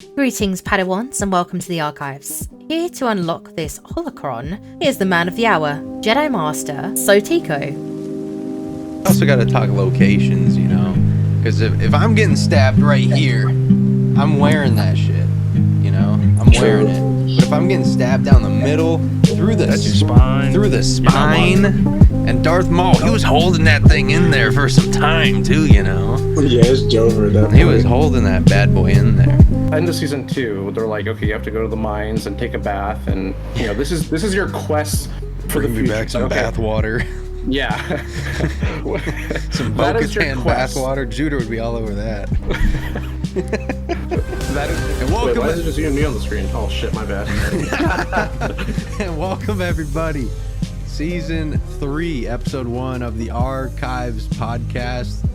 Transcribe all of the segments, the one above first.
Greetings, Padawans, and welcome to the Archives. Here to unlock this holocron is the man of the hour, Jedi Master Sotiko. Also got to talk locations, you know, because if I'm getting stabbed right here, I'm wearing that shit, you know, I'm wearing it. But if I'm getting stabbed down the middle, through the spine, and Darth Maul, he was holding that thing in there for some time too, you know. Yeah, it's Jover at that point. He was holding that bad boy in there. End of season 2, they're like, okay, you have to go to the mines and take a bath, and you know this is your quest for the future. Bring me back some bath water. Yeah. Some Bo-Katan bath water. Judah would be all over that. And welcome. Wait, why is it just you and me on the screen? Oh shit, my bad. And welcome everybody. Season 3, episode 1 of the Archives podcast.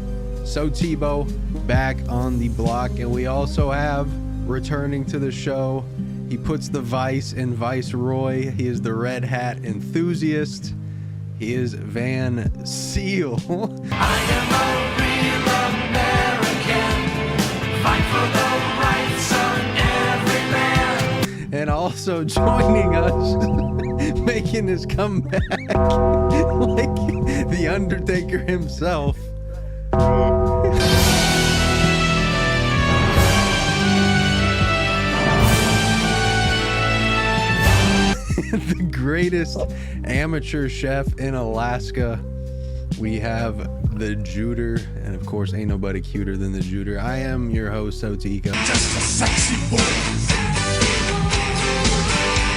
So Tebow back on the block, and we also have returning to the show. He puts the Vice in Viceroy. He is the red hat enthusiast. He is Van Seal. I am a real American. Fight for the rights of every man. And also joining us, making his comeback, like the Undertaker himself. The greatest amateur chef in Alaska. We have the Juder, and of course ain't nobody cuter than the Juder. I am your host, Sotika. Just a sexy boy.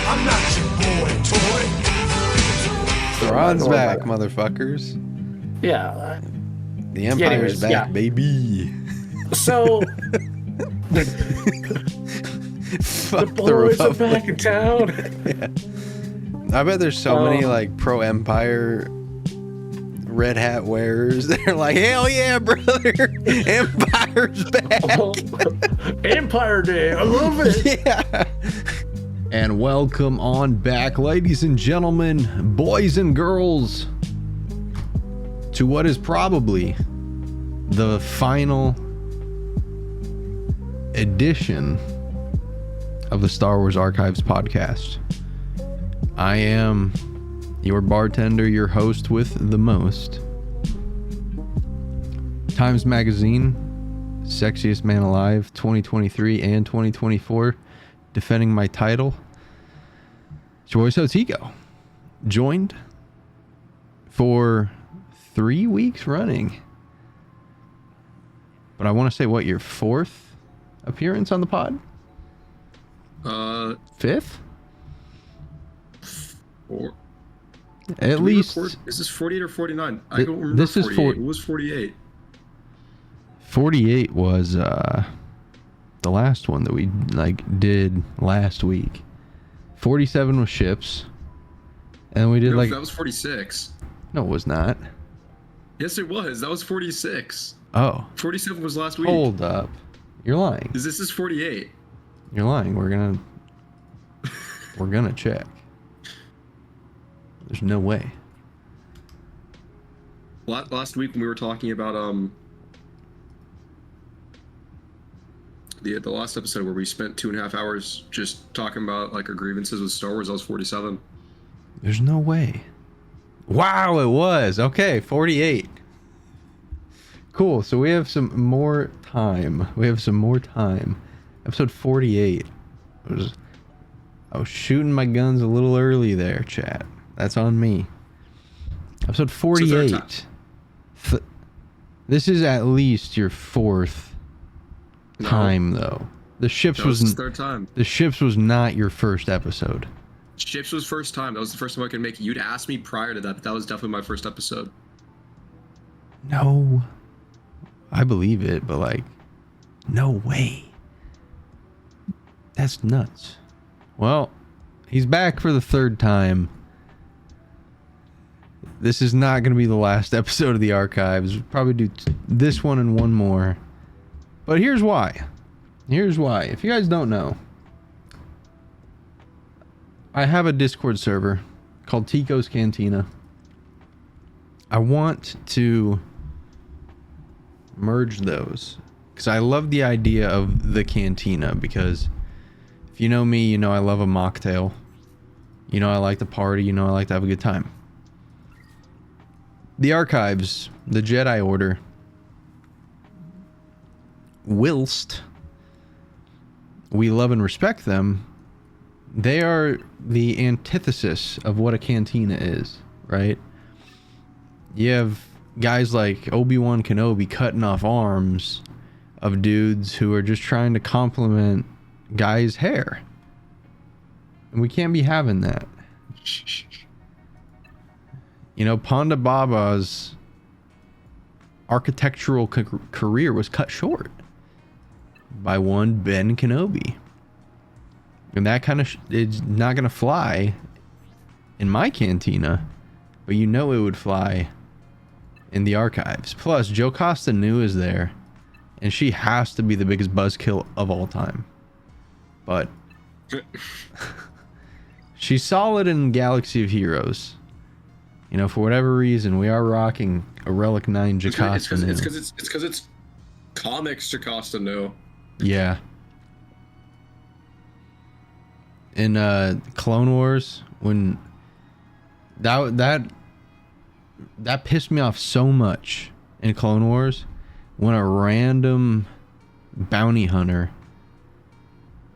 I'm not your boy toy. Thrawn's back, motherfuckers. Yeah. The Empire's back, baby. So Fuck the boys are back in town. Yeah. I bet there's so many like pro Empire red hat wearers. They're like, hell yeah, brother! Empire's back. Empire Day, I love it. Yeah. And welcome on back, ladies and gentlemen, boys and girls, to what is probably the final edition of the Star Wars Archives podcast. I am your bartender, your host with the most. Times Magazine, Sexiest Man Alive, 2023 and 2024, defending my title. Joy Sotico, joined for 3 weeks running. But I want to say, what, your 4th appearance on the pod? 5th? Or at least. is this 48 or 49? I don't remember. This is 48. It was 48. 48 was the last one that we did last week. 47 was ships, and we did that was 46. No, it was not. Yes, it was. That was 46. Oh, 47 was last week. hold up, you're lying. This is 48. You're lying. We're gonna check. There's no way. Last week when we were talking about the last episode where we spent 2.5 hours just talking about like our grievances with Star Wars, that was 47. There's no way. Wow, it was. Okay, 48. Cool. So we have some more time. Episode 48. I was shooting my guns a little early there, chat. That's on me. Episode 48. This is at least your 4th time, though. The ships was third time. The ships was not your first episode. Ships was first time. That was the first time I could make it. You'd asked me prior to that, but that was definitely my first episode. No. I believe it, but like, no way. That's nuts. Well, he's back for the 3rd time. This is not going to be the last episode of the Archives. We'll probably do this one and one more. But here's why. If you guys don't know, I have a Discord server called Tico's Cantina. I want to merge those because I love the idea of the Cantina, because if you know me, you know I love a mocktail. You know I like to party, you know I like to have a good time. The Archives, the Jedi Order, whilst we love and respect them, they are the antithesis of what a cantina is, right? You have guys like Obi-Wan Kenobi cutting off arms of dudes who are just trying to compliment guys' hair. And we can't be having that. You know, Ponda Baba's architectural career was cut short by one Ben Kenobi. And that kind of is not going to fly in my cantina, but you know it would fly in the Archives. Plus, Joe Costa New is there, and she has to be the biggest buzzkill of all time. But she's solid in Galaxy of Heroes. You know, for whatever reason, we are rocking a Relic 9 Jocasta New. It's because it's comics Jocasta New. Yeah. In Clone Wars, when that pissed me off so much in Clone Wars, when a random bounty hunter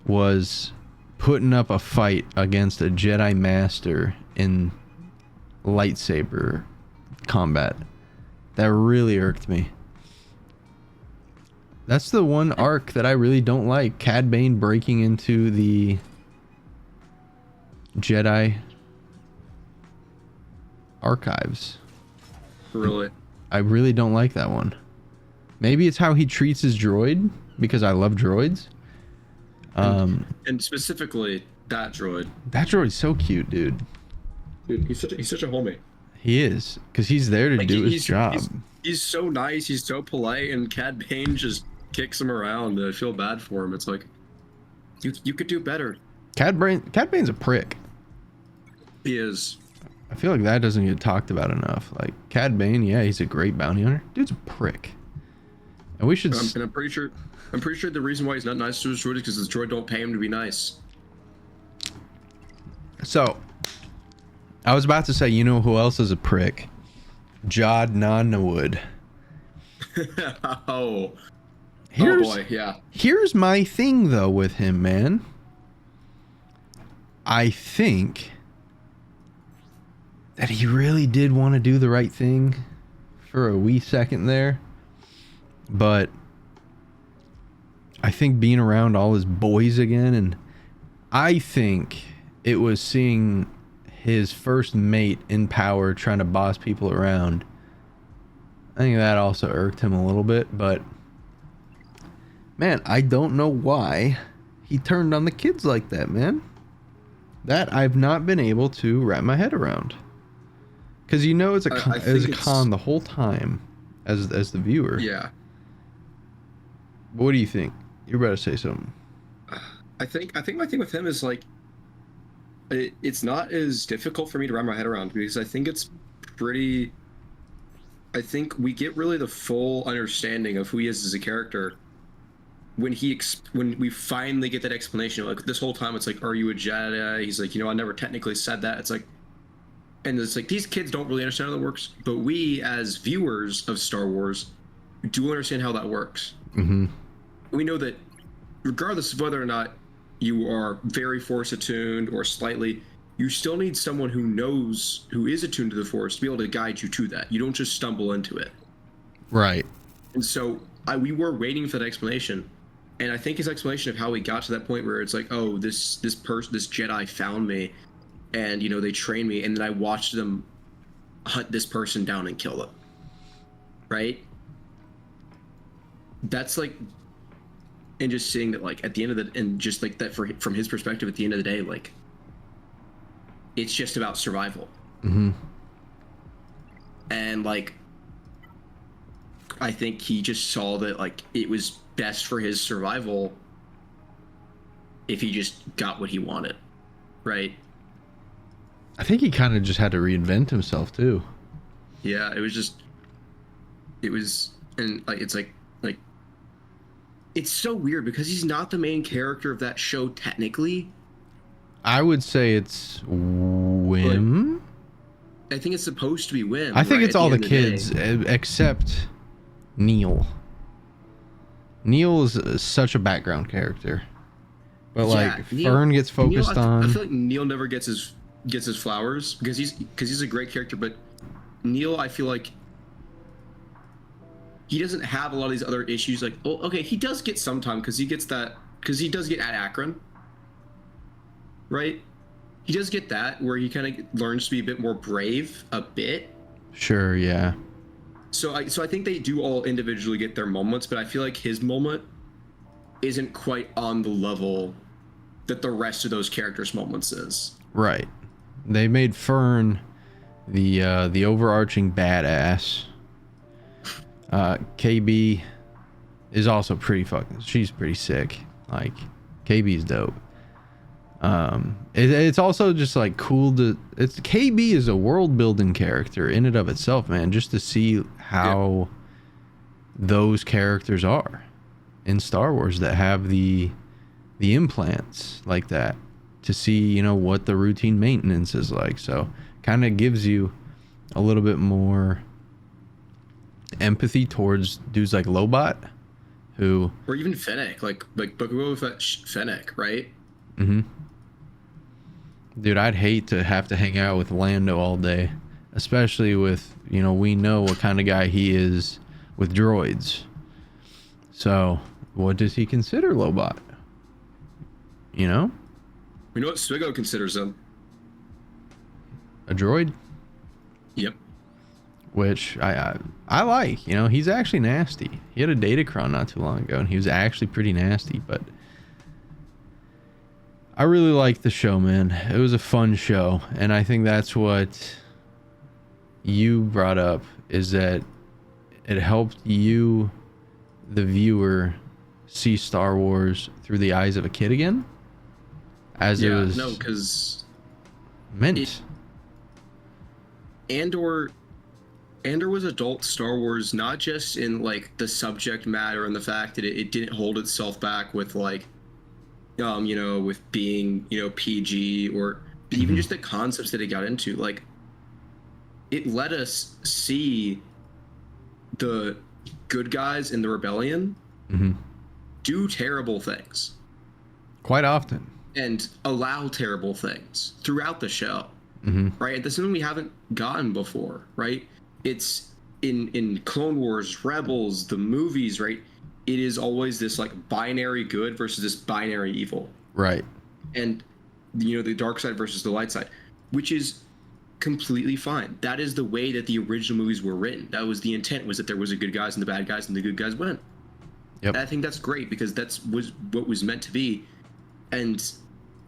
was putting up a fight against a Jedi Master in lightsaber combat. That really irked me. That's the one arc that I really don't like. Cad Bane breaking into the Jedi Archives. Really? I really don't like that one. Maybe it's how he treats his droid, because I love droids. And specifically that droid. That droid's so cute, dude. Dude, he's such a homie. He is, because he's there to do his job. He's so nice, he's so polite, and Cad Bane just kicks him around. I feel bad for him. It's like, you could do better. Cad Bane's a prick. He is. I feel like that doesn't get talked about enough. Like, Cad Bane, yeah, he's a great bounty hunter. Dude's a prick. And we should... And I'm pretty sure the reason why he's not nice to his droid is because his droid don't pay him to be nice. So, I was about to say, you know who else is a prick? Jod Nanawood. Oh boy, yeah. Here's my thing, though, with him, man. I think that he really did want to do the right thing for a wee second there. But I think being around all his boys again, and I think it was seeing his first mate in power trying to boss people around. I think that also irked him a little bit, but man, I don't know why he turned on the kids like that, man. That I've not been able to wrap my head around. Because you know it's a con the whole time as the viewer. Yeah. What do you think? You're about to say something. I think my thing with him is like, it's not as difficult for me to wrap my head around, because I think it's pretty. I think we get really the full understanding of who he is as a character when we finally get that explanation. Like, this whole time it's like, are you a Jedi? He's like, I never technically said that. It's like, and it's like, these kids don't really understand how that works, but we as viewers of Star Wars do understand how that works. Mm-hmm. We know that regardless of whether or not you are very Force attuned or slightly, you still need someone who is attuned to the Force to be able to guide you to that. You don't just stumble into it. Right. And so we were waiting for that explanation. And I think his explanation of how he got to that point where it's like, oh, this Jedi found me, and they trained me, and then I watched them hunt this person down and kill them. Right? That's like, and just seeing that, like, at the end of the, and just like that from his perspective, at the end of the day, like, it's just about survival. Mm-hmm. And like, I think he just saw that, like, it was best for his survival if he just got what he wanted, right? I think he kind of just had to reinvent himself too. Yeah, and like, it's like it's so weird because he's not the main character of that show technically. I would say it's Wim. I think it's supposed to be Wim. I think right, it's at all the end of kids day. except Neil. Neil is such a background character, but like Neil- Fern gets focused Neil, on. I feel like Neil never gets his flowers because he's a great character, but Neil, I feel like he doesn't have a lot of these other issues. Like, oh, okay, he does get sometime because he does get at Akron, right? He does get that where he kind of learns to be a bit more brave, a bit. Sure, yeah. So I think they do all individually get their moments, but I feel like his moment isn't quite on the level that the rest of those characters' moments is. Right. They made Fern the overarching badass. KB is also pretty fucking. She's pretty sick. Like KB's dope. It's also just like cool to. It's KB is a world building character in and of itself, man. Just to see how those characters are in Star Wars that have the implants like that, to see, you know, what the routine maintenance is like. So kind of gives you a little bit more empathy towards dudes like Lobot, who, Or even Fennec, like Boba Fett Fennec, right? mm-hmm. Dude, I'd hate to have to hang out with Lando all day, especially with, you know, we know what kind of guy he is with droids. So what does he consider Lobot? You know? We know what Swigo considers him. A droid? Yep. Which I like. You know, he's actually nasty. He had a Datacron not too long ago, and he was actually pretty nasty. But I really liked the show, man. It was a fun show, and I think that's what you brought up, is that it helped you, the viewer, see Star Wars through the eyes of a kid again, as it was because meant. Andor was adult Star Wars, not just in like the subject matter and the fact that it didn't hold itself back with like, you know, with being, you know, PG, or even just the concepts that it got into. Like, it let us see the good guys in the rebellion do terrible things Quite often. and allow terrible things throughout the show. Right? That's something we haven't gotten before, right? It's in Clone Wars, Rebels, the movies, right? It is always this like binary good versus this binary evil. Right. And, you know, the dark side versus the light side, which is completely fine. That is the way that the original movies were written. That was the intent, was that there was the good guys and the bad guys, and the good guys win. Yep. And I think that's great because was what was meant to be. And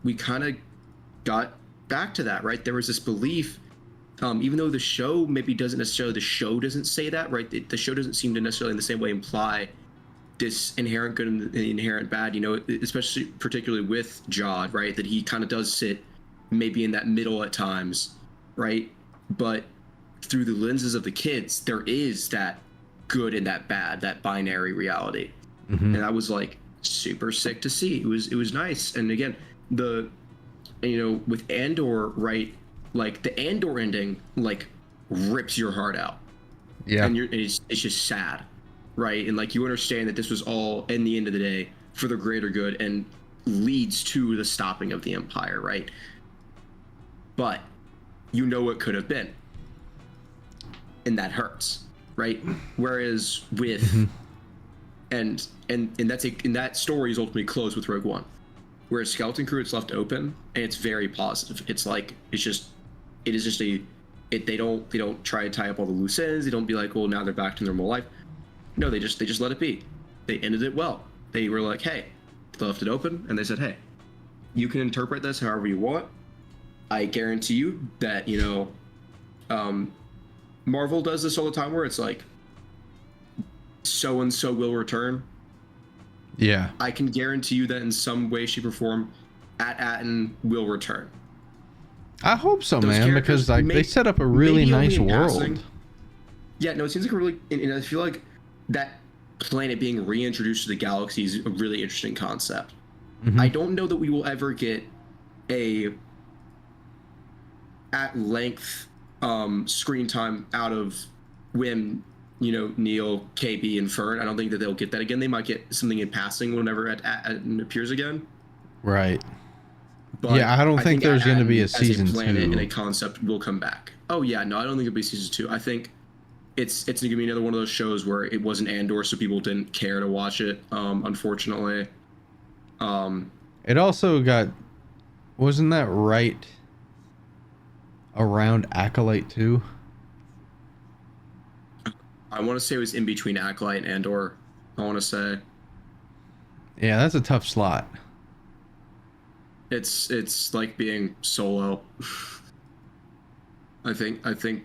we kind of got back to that, right? There was this belief, even though the show maybe doesn't necessarily, the show doesn't say that, right? The show doesn't seem to necessarily in the same way imply this inherent good and the inherent bad, you know, especially particularly with Jod, right? That he kind of does sit maybe in that middle at times, right? But through the lenses of the kids, there is that good and that bad, that binary reality. And I was like super sick to see. It was nice. And again, you know, with Andor, right? Like the Andor ending, like rips your heart out. Yeah. And it's just sad, right? And like you understand that this was all, in the end of the day, for the greater good and leads to the stopping of the Empire, right? But you know it could have been, and that hurts, right? Whereas with and that story is ultimately closed with Rogue One. Whereas Skeleton Crew, it's left open and it's very positive. It's like they don't try to tie up all the loose ends. They don't be like, well, now they're back to normal life. No, they just let it be. They ended it well. They were like, hey, they left it open, and they said, hey, you can interpret this however you want. I guarantee you that, you know, Marvel does this all the time where it's like, so and so will return. Yeah. I can guarantee you that in some way, shape, or form, Atten will return. I hope so, Those man, characters because like they set up a really maybe only nice in world. passing. Yeah, no, it seems like a really, and I feel like that planet being reintroduced to the galaxy is a really interesting concept. Mhm. I don't know that we will ever get a at length screen time out of Wim, Neil, KB, and Fern. I don't think that they'll get that again. They might get something in passing whenever it appears again. Right. But Yeah, I don't think there's going to be a as season planet 2. and a concept will come back. Oh yeah, no, I don't think it'll be season 2. I think it's going to be another one of those shows where it wasn't Andor, so people didn't care to watch it. Unfortunately. It also wasn't that right around Acolyte 2? I want to say it was in between Acolyte and Andor. I want to say Yeah, that's a tough slot. it's like being Solo. I think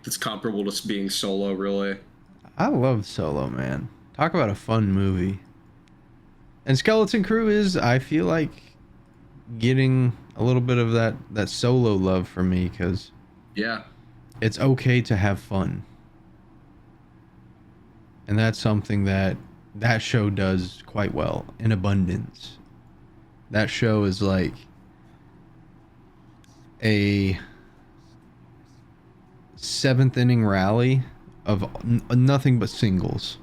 it's comparable to being Solo, really. I love Solo, man. Talk about a fun movie. And Skeleton Crew is, I feel like, getting a little bit of that Solo love from me, because Yeah. it's okay to have fun. And that's something that show does quite well, in abundance. That show is like a 7th inning rally of nothing but singles.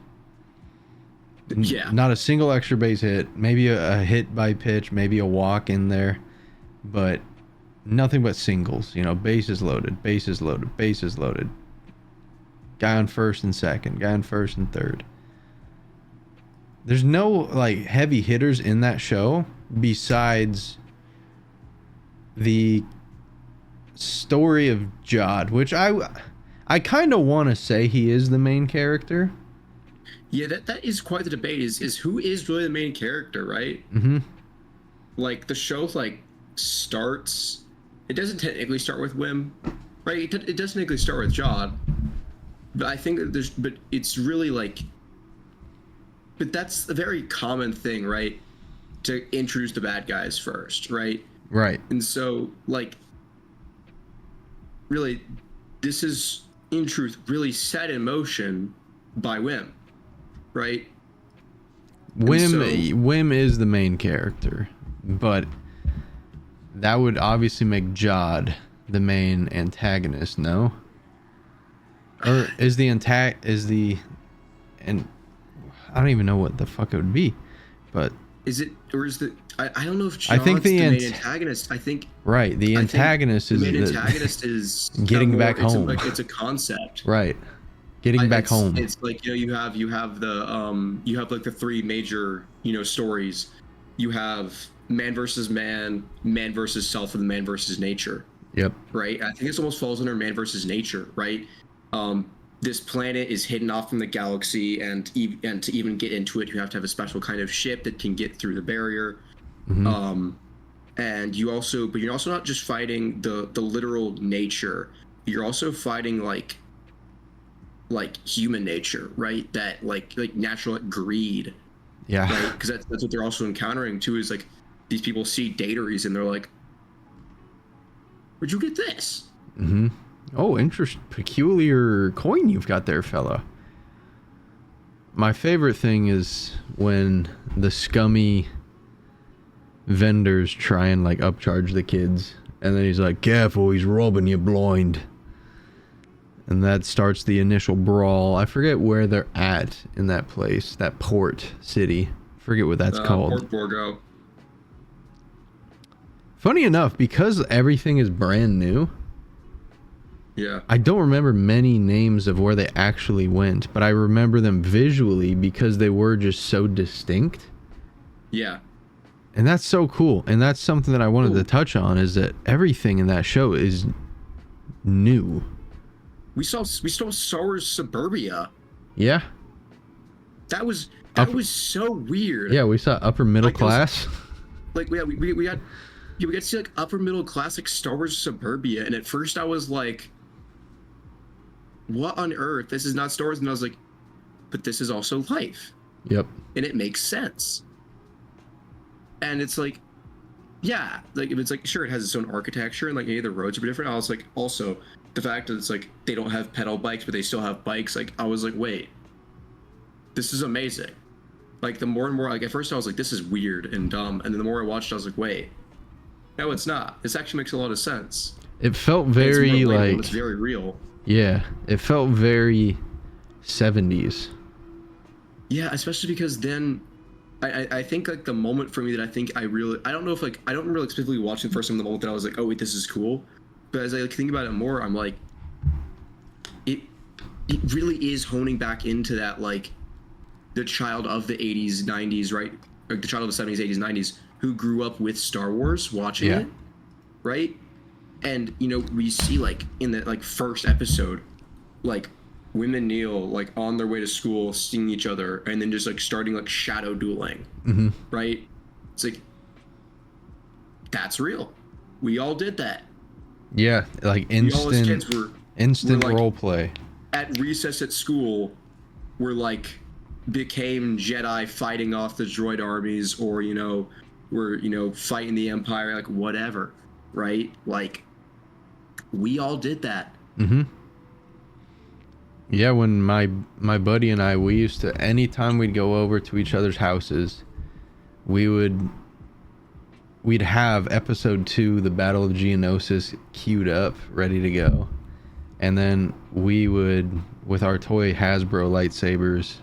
Yeah. Not a single extra base hit, maybe a hit by pitch, maybe a walk in there, but nothing but singles. Bases loaded, bases loaded, bases loaded. Guy on first and second, guy on first and third. There's no like heavy hitters in that show besides the story of Jod, which I kind of want to say he is the main character. Yeah, that is quite the debate. Is who is really the main character, right? Mm-hmm. Like the show starts. It doesn't technically start with Wim, right? It doesn't technically start with Jod. But I think that but it's really but that's a very common thing, right? To introduce the bad guys first, right? Right. And so, really, this is, in truth, really set in motion by Wim, right? Wim is the main character, but that would obviously make Jod the main antagonist, no? Or and I don't even know what the fuck it would be, but is it, or is I don't know if John's I think the main antagonist. I think right. The antagonist is the main antagonist is getting back home. It's a concept, right? Getting back home. It's like you have the 3 major stories. You have man versus man, man versus self, and man versus nature. Yep. Right. I think this almost falls under man versus nature, right? This planet is hidden off from the galaxy, and to even get into it, you have to have a special kind of ship that can get through the barrier. Mm-hmm. And you're also not just fighting the literal nature. You're also fighting like human nature, right? That like natural greed. Yeah. Right. Because that's what they're also encountering too. Is like these people see dataries and they're like, "Where'd you get this?" Mm-hmm. Oh, peculiar coin you've got there, fella. My favorite thing is when the scummy vendors try and upcharge the kids, and then he's like, "Careful, he's robbing you blind." And that starts the initial brawl. I forget where they're at in that place, that port city. Forget what that's called. Port Borgo. Funny enough, because everything is brand new, Yeah. I don't remember many names of where they actually went, but I remember them visually because they were just so distinct. Yeah. And that's so cool. And that's something that I wanted to touch on, is that everything in that show is new. We saw Star Wars Suburbia. Yeah. That was so weird. Yeah, we saw upper middle class. We got to see upper middle class Star Wars Suburbia, and at first I was like, what on earth? This is not Star Wars. And I was like, but this is also life. Yep. And it makes sense. And it's like, yeah, if it's sure, it has its own architecture and the roads are different. I was like, also the fact that it's they don't have pedal bikes, but they still have bikes. I was like, wait, this is amazing. like the more and more, like at first I was like, this is weird and dumb, and then the more I watched, I was like, wait, no, it's not. This actually makes a lot of sense. It felt It's very more relatable, like it's very real. yeah, it felt very 70s. Yeah, especially because then I think like the moment for me that I don't know if like I don't remember like specifically watching the first time the moment that I was like, oh wait, this is cool. But as I like think about it more, I'm like, it really is honing back into that like the child of the 80s, 90s, right? Like the child of the 70s, 80s, 90s who grew up with Star Wars watching it, right? And you know, we see like in the like first episode, like Wim and Neil like on their way to school seeing each other and then just like starting like shadow dueling, right? It's like that's real. We all did that. Yeah, like We all as kids instant were, like, role play. at recess at school were like became Jedi fighting off the droid armies, or you know, were you know fighting the Empire, like whatever, right? Like we all did that. Yeah, when my buddy and I, we used to, anytime we'd go over to each other's houses, we'd have episode 2, the Battle of Geonosis, queued up, ready to go. And then we would, with our toy Hasbro lightsabers,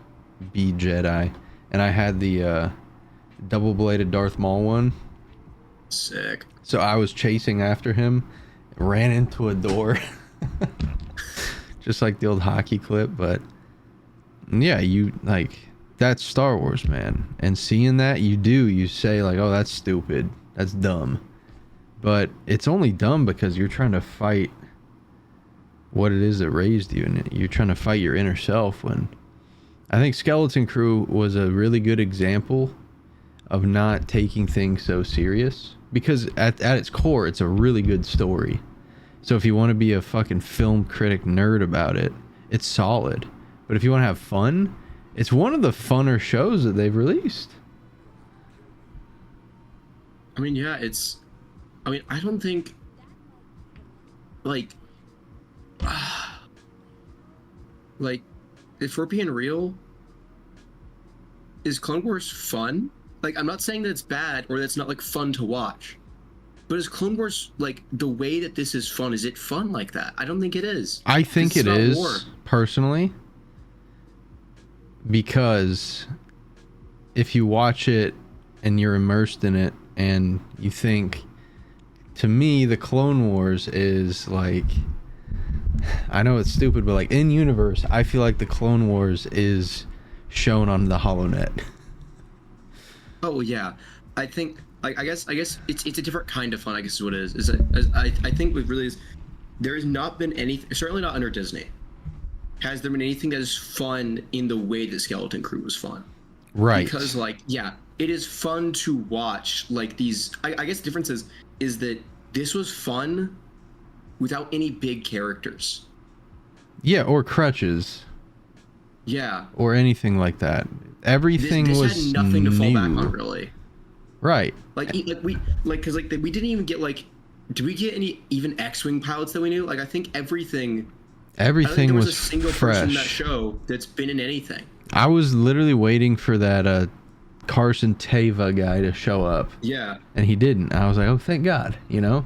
be Jedi. And I had the double-bladed Darth Maul one. Sick. So I was chasing after him, ran into a door. Just like the old hockey clip, but yeah, you like that's Star Wars, man. And seeing that, you say like, oh, that's stupid, that's dumb, but it's only dumb because you're trying to fight what it is that raised you, and you're trying to fight your inner self. When I think Skeleton Crew was a really good example of not taking things so serious, because at its core, it's a really good story. So if you want to be a fucking film critic nerd about it, it's solid. But if you want to have fun, it's one of the funner shows that they've released. I mean, yeah, I don't think like like if we're being real, is Clone Wars fun? Like, I'm not saying that it's bad or that's not like fun to watch. But is Clone Wars, like, the way that this is fun, is it fun like that? I don't think it is. I think it is, war. personally, because if you watch it and you're immersed in it and you think, to me, the Clone Wars is like, I know it's stupid, but like in universe, I feel like the Clone Wars is shown on the HoloNet. Oh, yeah. I think... I guess it's a different kind of fun. I guess is what it is. Is that I think what really is, there has not been anything, certainly not under Disney, has there been anything that is fun in the way that Skeleton Crew was fun. Right. Because like, yeah, it is fun to watch like these. I guess the difference is that this was fun without any big characters. Yeah, or crutches. Yeah. Or anything like that. Everything this was had nothing to fall back new. on, really. Right. We didn't even get like, did we get any even X-wing pilots that we knew? Like, I think everything Everything was was a single fresh. person in that show that's been in anything. I was literally waiting for that Carson Teva guy to show up, Yeah. and he didn't. I was like, oh, thank God, you know?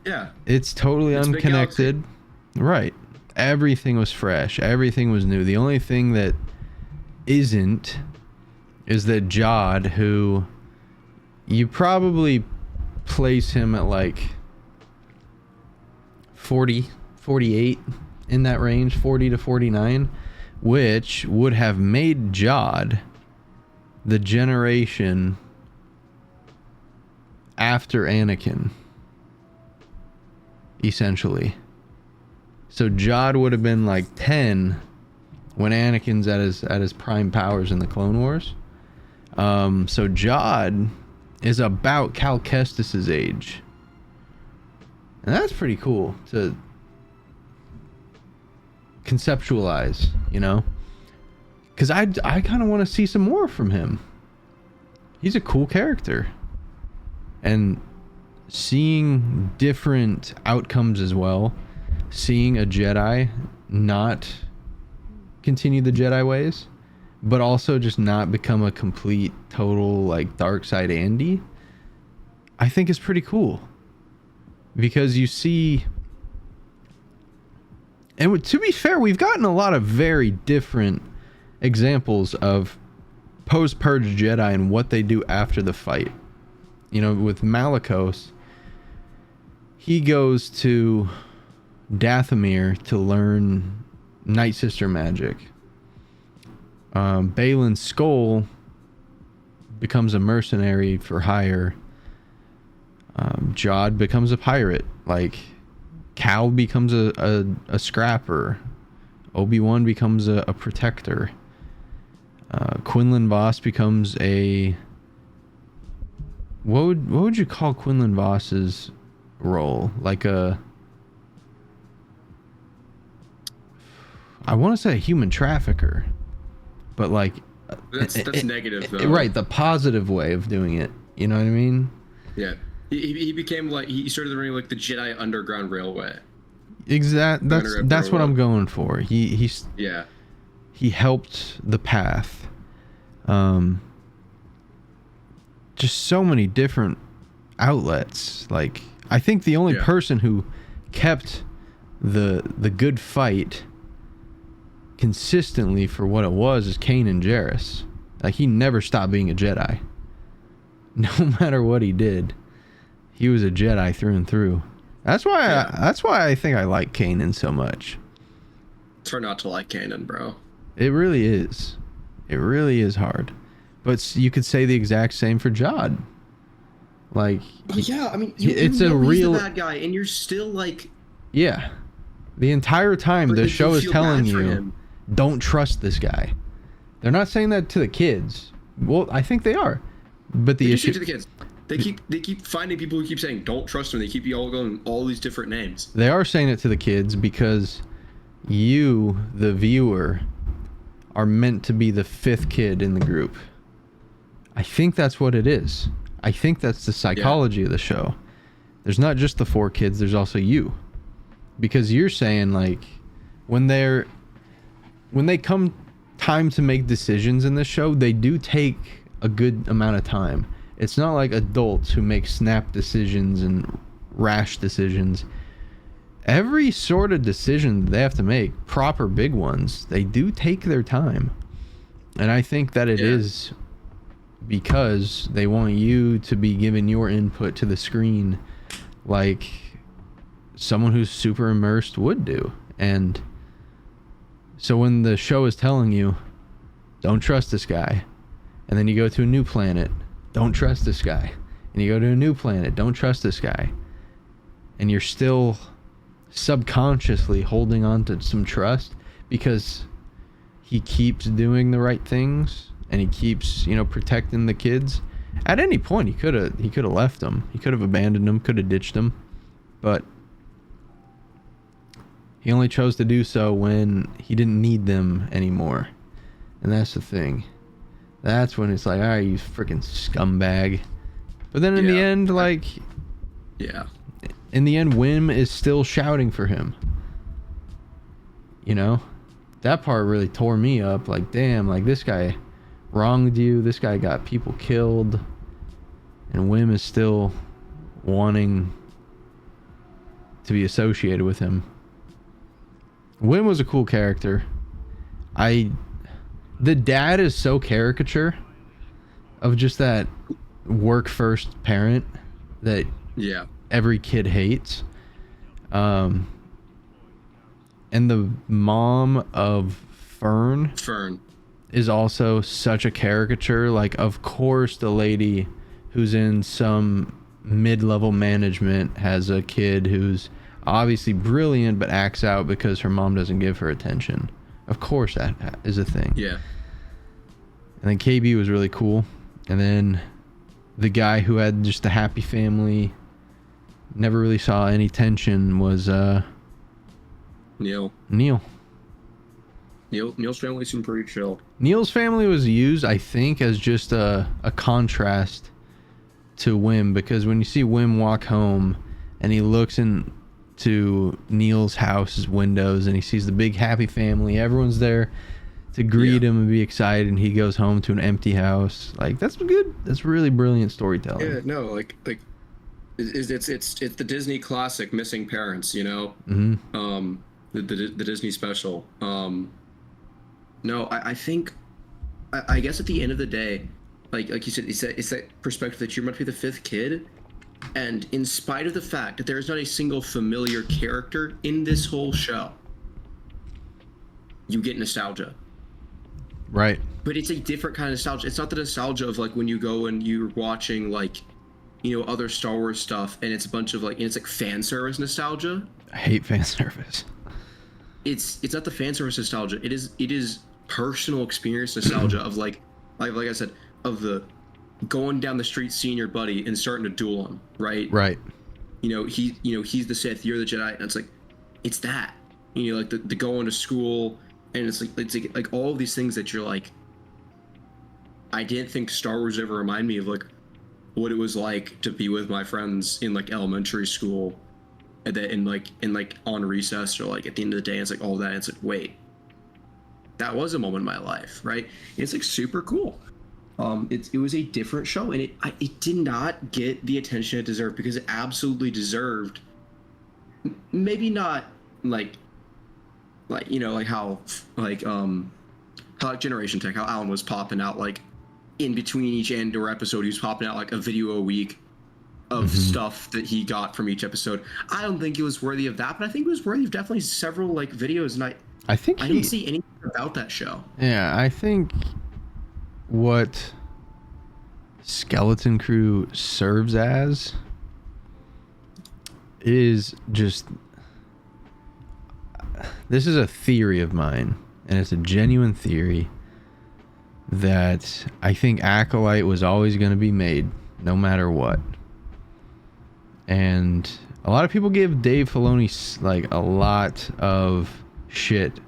Yeah. It's totally It's a big unconnected. Right. Everything was fresh. Everything was new. The only thing that isn't is that Jod, who you probably place him at like 40, 48 in that range, 40 to 49, which would have made Jod the generation after Anakin, essentially. So Jod would have been like 10 when Anakin's at his prime powers in the Clone Wars. So Jod is about Cal Kestis's age, and that's pretty cool to conceptualize, you know, because I kind of want to see some more from him. He's a cool character, and seeing different outcomes as well, seeing a Jedi not continue the Jedi ways, but also just not become a complete total like dark side Andy, I think is pretty cool. Because you see, and to be fair, we've gotten a lot of very different examples of post-purge Jedi and what they do after the fight. You know, with Malicos, he goes to Dathomir to learn Night Sister magic. Balin Skoll becomes a mercenary for hire. Jod becomes a pirate. Like, Cal becomes a scrapper. Obi-Wan becomes a protector. Quinlan Vos becomes a... What would you call Quinlan Voss's role? Like a... I want to say a human trafficker. But like... That's negative, though. Right, the positive way of doing it. You know what I mean? Yeah. He became like... He started running like the Jedi Underground Railway. That's what I'm going for. He's yeah. He helped the path. Just so many different outlets. Like, I think the only person who kept the good fight consistently for what it was is Kanan Jarrus. Like, he never stopped being a Jedi. No matter what he did, he was a Jedi through and through. That's why I think I like Kanan so much. It's hard not to like Kanan, bro. It really is. It really is hard. But you could say the exact same for Jod. Like, yeah, I mean, it's you a know real he's the bad guy, and you're still like, yeah. The entire time the show is telling you, don't trust this guy. They're not saying that to the kids. Well, I think they are. But the issue to the kids. They keep finding people who keep saying don't trust them. They keep all going all these different names. They are saying it to the kids because you, the viewer, are meant to be the fifth kid in the group. I think that's what it is. I think that's the psychology of the show. There's not just the 4 kids, there's also you. Because you're saying, like, when they come time to make decisions in this show, they do take a good amount of time. It's not like adults who make snap decisions and rash decisions. Every sort of decision they have to make, proper big ones, they do take their time. And I think that it is because they want you to be giving your input to the screen like someone who's super immersed would do. And so when the show is telling you, don't trust this guy, and then you go to a new planet, don't trust this guy, and you go to a new planet, don't trust this guy, and you're still subconsciously holding on to some trust because he keeps doing the right things and he keeps, protecting the kids. At any point he could have left them. He could have abandoned them, could have ditched them, but he only chose to do so when he didn't need them anymore. And that's the thing. That's when it's like, all right, you freaking scumbag. But then in the end, like, in the end, Wim is still shouting for him. That part really tore me up. Like, damn, like, this guy wronged you. This guy got people killed. And Wim is still wanting to be associated with him. Wim was a cool character. The dad is so caricature of just that work first parent that every kid hates. And the mom of Fern is also such a caricature. Like, of course the lady who's in some mid-level management has a kid who's obviously brilliant but acts out because her mom doesn't give her attention. Of course that is a thing. Yeah. And then KB was really cool. And then the guy who had just a happy family, never really saw any tension, was Neil. Neil's family seemed pretty chill. Neil's family was used, I think, as just a contrast to Wim, because when you see Wim walk home and he looks into Neil's house's windows and he sees the big happy family, everyone's there to greet Yeah. him and be excited, and he goes home to an empty house. Like, that's good. That's really brilliant storytelling. Yeah, no, like it's the Disney classic missing parents, you know. The Disney special. No, I think, I guess at the end of the day, like you said, it's that perspective that you're meant to be the fifth kid, and in spite of the fact that there is not a single familiar character in this whole show, you get nostalgia. Right. But it's a different kind of nostalgia. It's not the nostalgia of like when you go and you're watching like, you know, other Star Wars stuff, and it's a bunch of like, and it's like fan service nostalgia. I hate fan service. It's not the fan service nostalgia. It is personal experience nostalgia of like I said, of the going down the street, seeing your buddy and starting to duel him, right? Right. You know, he's the Sith, you're the Jedi, and it's like, it's that. You know, like the going to school, and it's like all of these things that you're like, I didn't think Star Wars ever remind me of like what it was like to be with my friends in like elementary school, and then in like on recess, or like at the end of the day, it's like all that, and it's like, wait, that was a moment in my life, right? And it's like super cool. It was a different show, and it did not get the attention it deserved, because it absolutely deserved. Maybe not like you know, like how Generation Tech, how Alan was popping out like in between each Andor episode, he was popping out like a video a week of stuff that he got from each episode. I don't think it was worthy of that, but I think it was worthy of definitely several like videos, and I didn't see anything about that show. Yeah, I think what Skeleton Crew serves as is just, this is a theory of mine, and it's a genuine theory, that I think Acolyte was always going to be made no matter what. And a lot of people give Dave Filoni like a lot of shit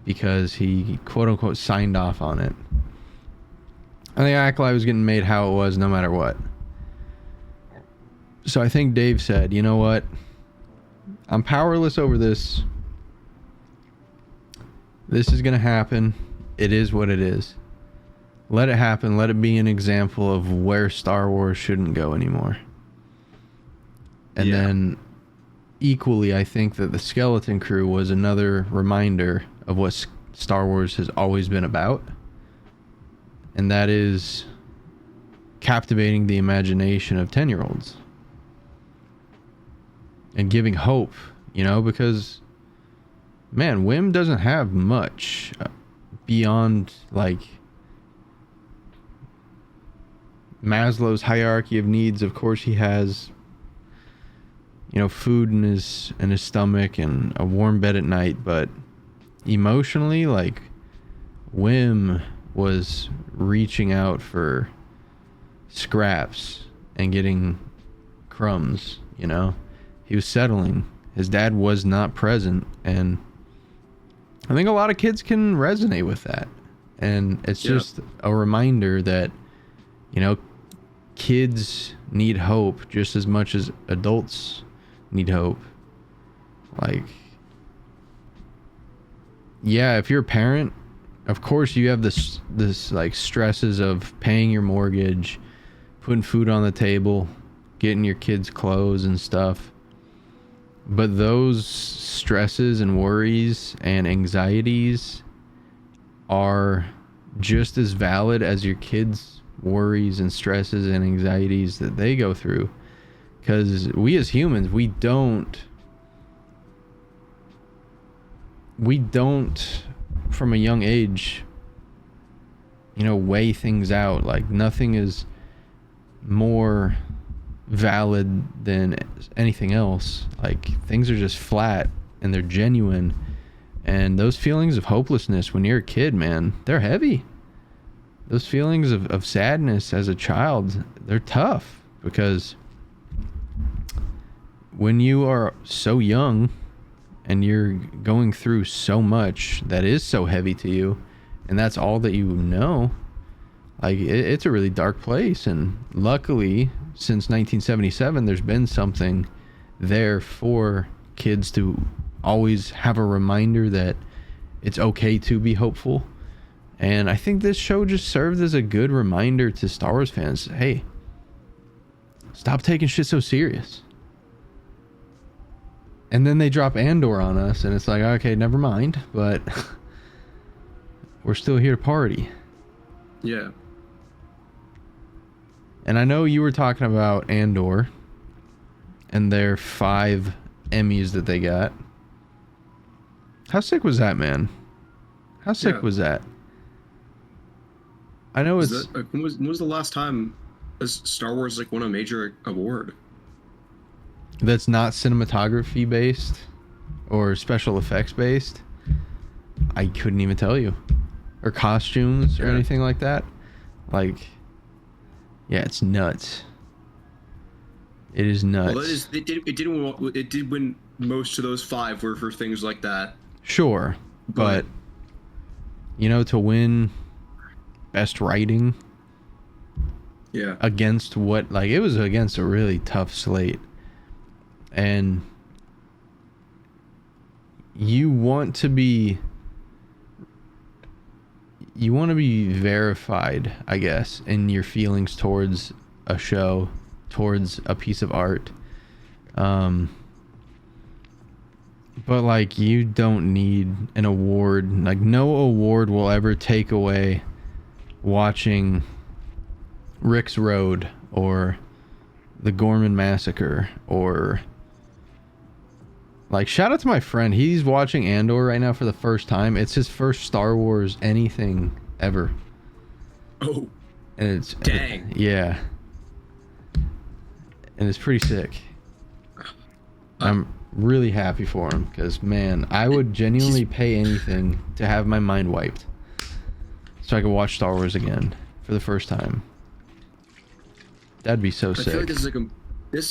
because he quote unquote signed off on it. I think Acolyte was getting made how it was no matter what. So I think Dave said, you know what? I'm powerless over this. This is going to happen. It is what it is. Let it happen. Let it be an example of where Star Wars shouldn't go anymore. And then equally, I think that the Skeleton Crew was another reminder of what Star Wars has always been about. And that is captivating the imagination of 10-year-olds. And giving hope, you know, because, man, Wim doesn't have much beyond, like, Maslow's hierarchy of needs. Of course, he has, you know, food in his stomach and a warm bed at night, but emotionally, like, Wim was reaching out for scraps and getting crumbs, you know. He was settling. His dad was not present, and I think a lot of kids can resonate with that. And it's just a reminder that, you know, kids need hope just as much as adults need hope. Like, yeah, if you're a parent, of course you have this like stresses of paying your mortgage, putting food on the table, getting your kids clothes and stuff. But those stresses and worries and anxieties are just as valid as your kids' worries and stresses and anxieties that they go through. Because we as humans, we don't from a young age, you know, weigh things out. Like, nothing is more valid than anything else. Like, things are just flat and they're genuine. And those feelings of hopelessness when you're a kid, man, they're heavy. Those feelings of sadness as a child, they're tough, because when you are so young and you're going through so much that is so heavy to you, and that's all that you know, like, it's a really dark place. And luckily, since 1977, there's been something there for kids to always have a reminder that it's okay to be hopeful. And I think this show just served as a good reminder to Star Wars fans, hey, stop taking shit so serious. And then they drop Andor on us, and it's like, okay, never mind, but we're still here to party. Yeah. And I know you were talking about Andor and their 5 Emmys that they got. How sick was that, man? How sick was that? I know it's... when was the last time Star Wars like won a major award? That's not cinematography based or special effects based. I couldn't even tell you. Or costumes or anything like that. Like, yeah, it's nuts. It is nuts. Well, it did win most of those 5 were for things like that. Sure, but you know, to win best writing, against what, like, it was against a really tough slate, and you want to be verified, I guess, in your feelings towards a show, towards a piece of art. But like, you don't need an award. Like, no award will ever take away watching Rick's Road or the Gorman Massacre, or like, shout out to my friend. He's watching Andor right now for the first time. It's his first Star Wars anything ever. Oh, and it's dang. Yeah. And it's pretty sick. I'm really happy for him, because, man, I would genuinely pay anything to have my mind wiped so I could watch Star Wars again for the first time. That'd be so sick. I feel like this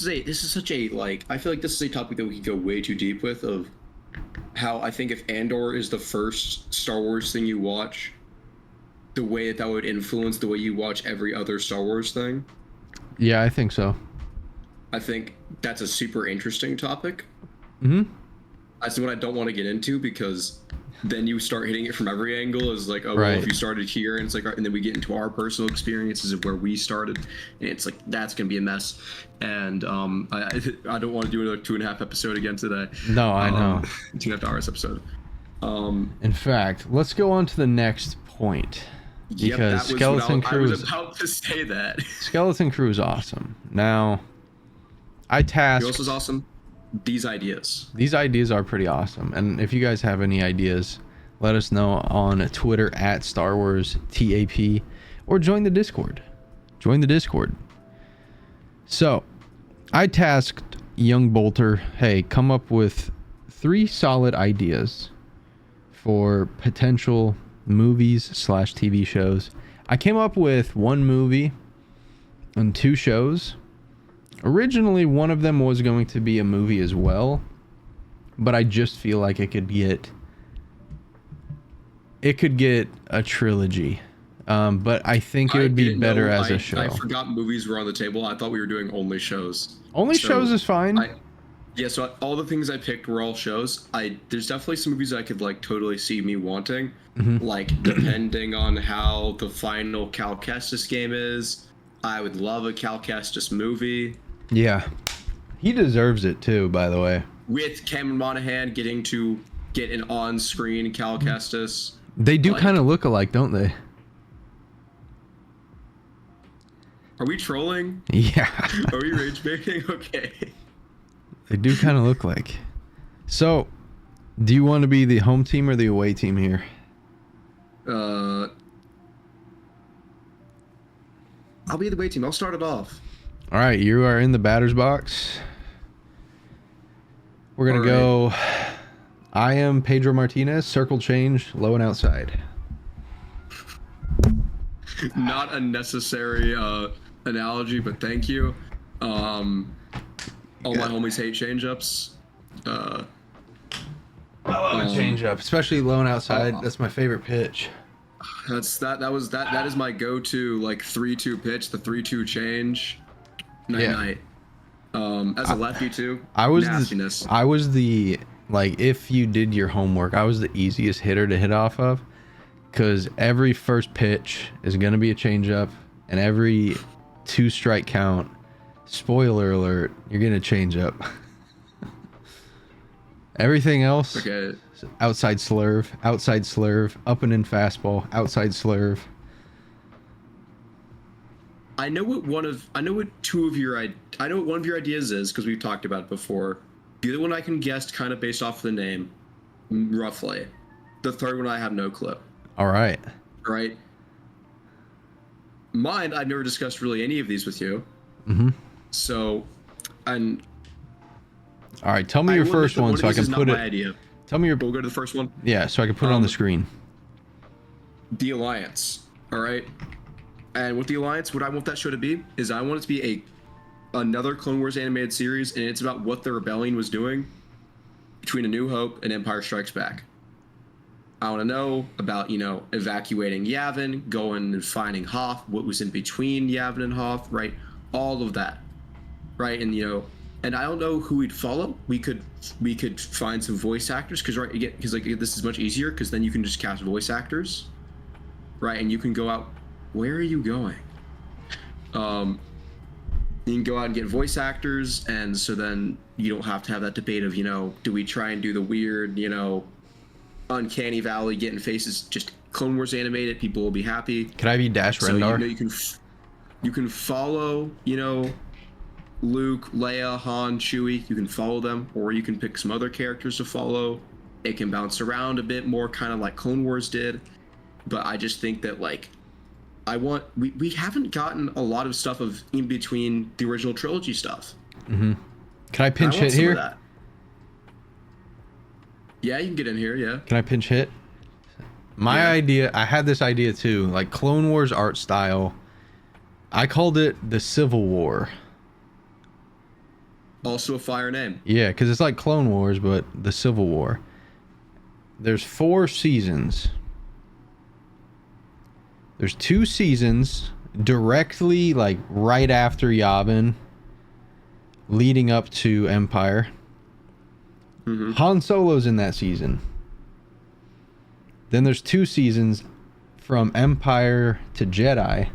is such a, like, I feel like this is a topic that we could go way too deep with, of how I think if Andor is the first Star Wars thing you watch, the way that would influence the way you watch every other Star Wars thing. Yeah, I think so. I think that's a super interesting topic. Mm-hmm. That's what I don't want to get into, because then you start hitting it from every angle. Is like, oh, right. Well, if you started here, and it's like, and then we get into our personal experiences of where we started, and it's like, that's gonna be a mess. And I don't want to do a 2.5 episode again today. No, I know. 2.5 hours episode. In fact, let's go on to the next point, because Skeleton Crew. I was about to say that. Skeleton Crew is awesome. Now, I tasked. Who else is awesome? These ideas. These ideas are pretty awesome. And if you guys have any ideas, let us know on Twitter at Star Wars TAP, or join the Discord. Join the Discord. So, I tasked Young Bolter, hey, come up with 3 solid ideas for potential movies/TV shows. I came up with 1 movie and 2 shows. Originally, one of them was going to be a movie as well, but I just feel like it could get a trilogy. But I think it would be better as a show. I forgot movies were on the table. I thought we were doing only shows. Only shows is fine. So all the things I picked were all shows. There's definitely some movies I could, like, totally see me wanting. Mm-hmm. Like, depending on how the final Cal Kestis game is, I would love a Cal Kestis movie. Yeah. He deserves it too, by the way. With Cameron Monaghan getting to get an on-screen Cal Kestis. They do kind of look alike, don't they? Are we trolling? Yeah. Are we rage baiting? Okay. They do kind of look like. So, do you want to be the home team or the away team here? I'll be the away team. I'll start it off. All right, you are in the batter's box. We're going to go. I am Pedro Martinez, circle change, low and outside. Not a necessary analogy, but thank you. All my homies hate change-ups. I love a change-up, especially low and outside. That's my favorite pitch. That is my go-to, like, 3-2 pitch, the 3-2 change. Night. As a lefty too. I was nastiness. the like, if you did your homework, I was the easiest hitter to hit off of, because every first pitch is going to be a changeup, and every 2-strike count, spoiler alert, you're going to change up. Everything else, Okay. outside slurve, up and in fastball, outside slurve. I know what one of your ideas is, because we've talked about it before. The other one I can guess kind of based off of the name, roughly. The third one I have no clue. All right. Right? Mine, I've never discussed really any of these with you. Mm-hmm. So, and All right, tell me your first one so I can put it. My idea. Tell me your. We'll go to the first one. Yeah, so I can put it on the screen. The Alliance. All right. And with the Alliance, what I want that show to be is I want it to be another Clone Wars animated series, and it's about what the rebellion was doing between A New Hope and Empire Strikes Back. I want to know about, evacuating Yavin, going and finding Hoth, what was in between Yavin and Hoth, right? All of that, right? And and I don't know who we'd follow. We could find some voice actors, because this is much easier, because then you can just cast voice actors, right? And you can go out. Where are you going? You can go out and get voice actors, and so then you don't have to have that debate of, do we try and do the weird, Uncanny Valley getting faces, just Clone Wars animated, people will be happy. Can I be Dash Rendar? So you can follow, Luke, Leia, Han, Chewie. You can follow them, or you can pick some other characters to follow. It can bounce around a bit more, kind of like Clone Wars did. But I just think that we haven't gotten a lot of stuff of in between the original trilogy stuff. Mm-hmm. Can I pinch hit here? That. Yeah, you can get in here. Yeah. Can I pinch hit? My idea. I had this idea too, like Clone Wars art style. I called it the Civil War. Also a fire name. Yeah, because it's like Clone Wars, but the Civil War. There's 4 seasons. There's 2 seasons directly, like, right after Yavin, leading up to Empire. Mm-hmm. Han Solo's in that season. Then there's 2 seasons from Empire to Jedi.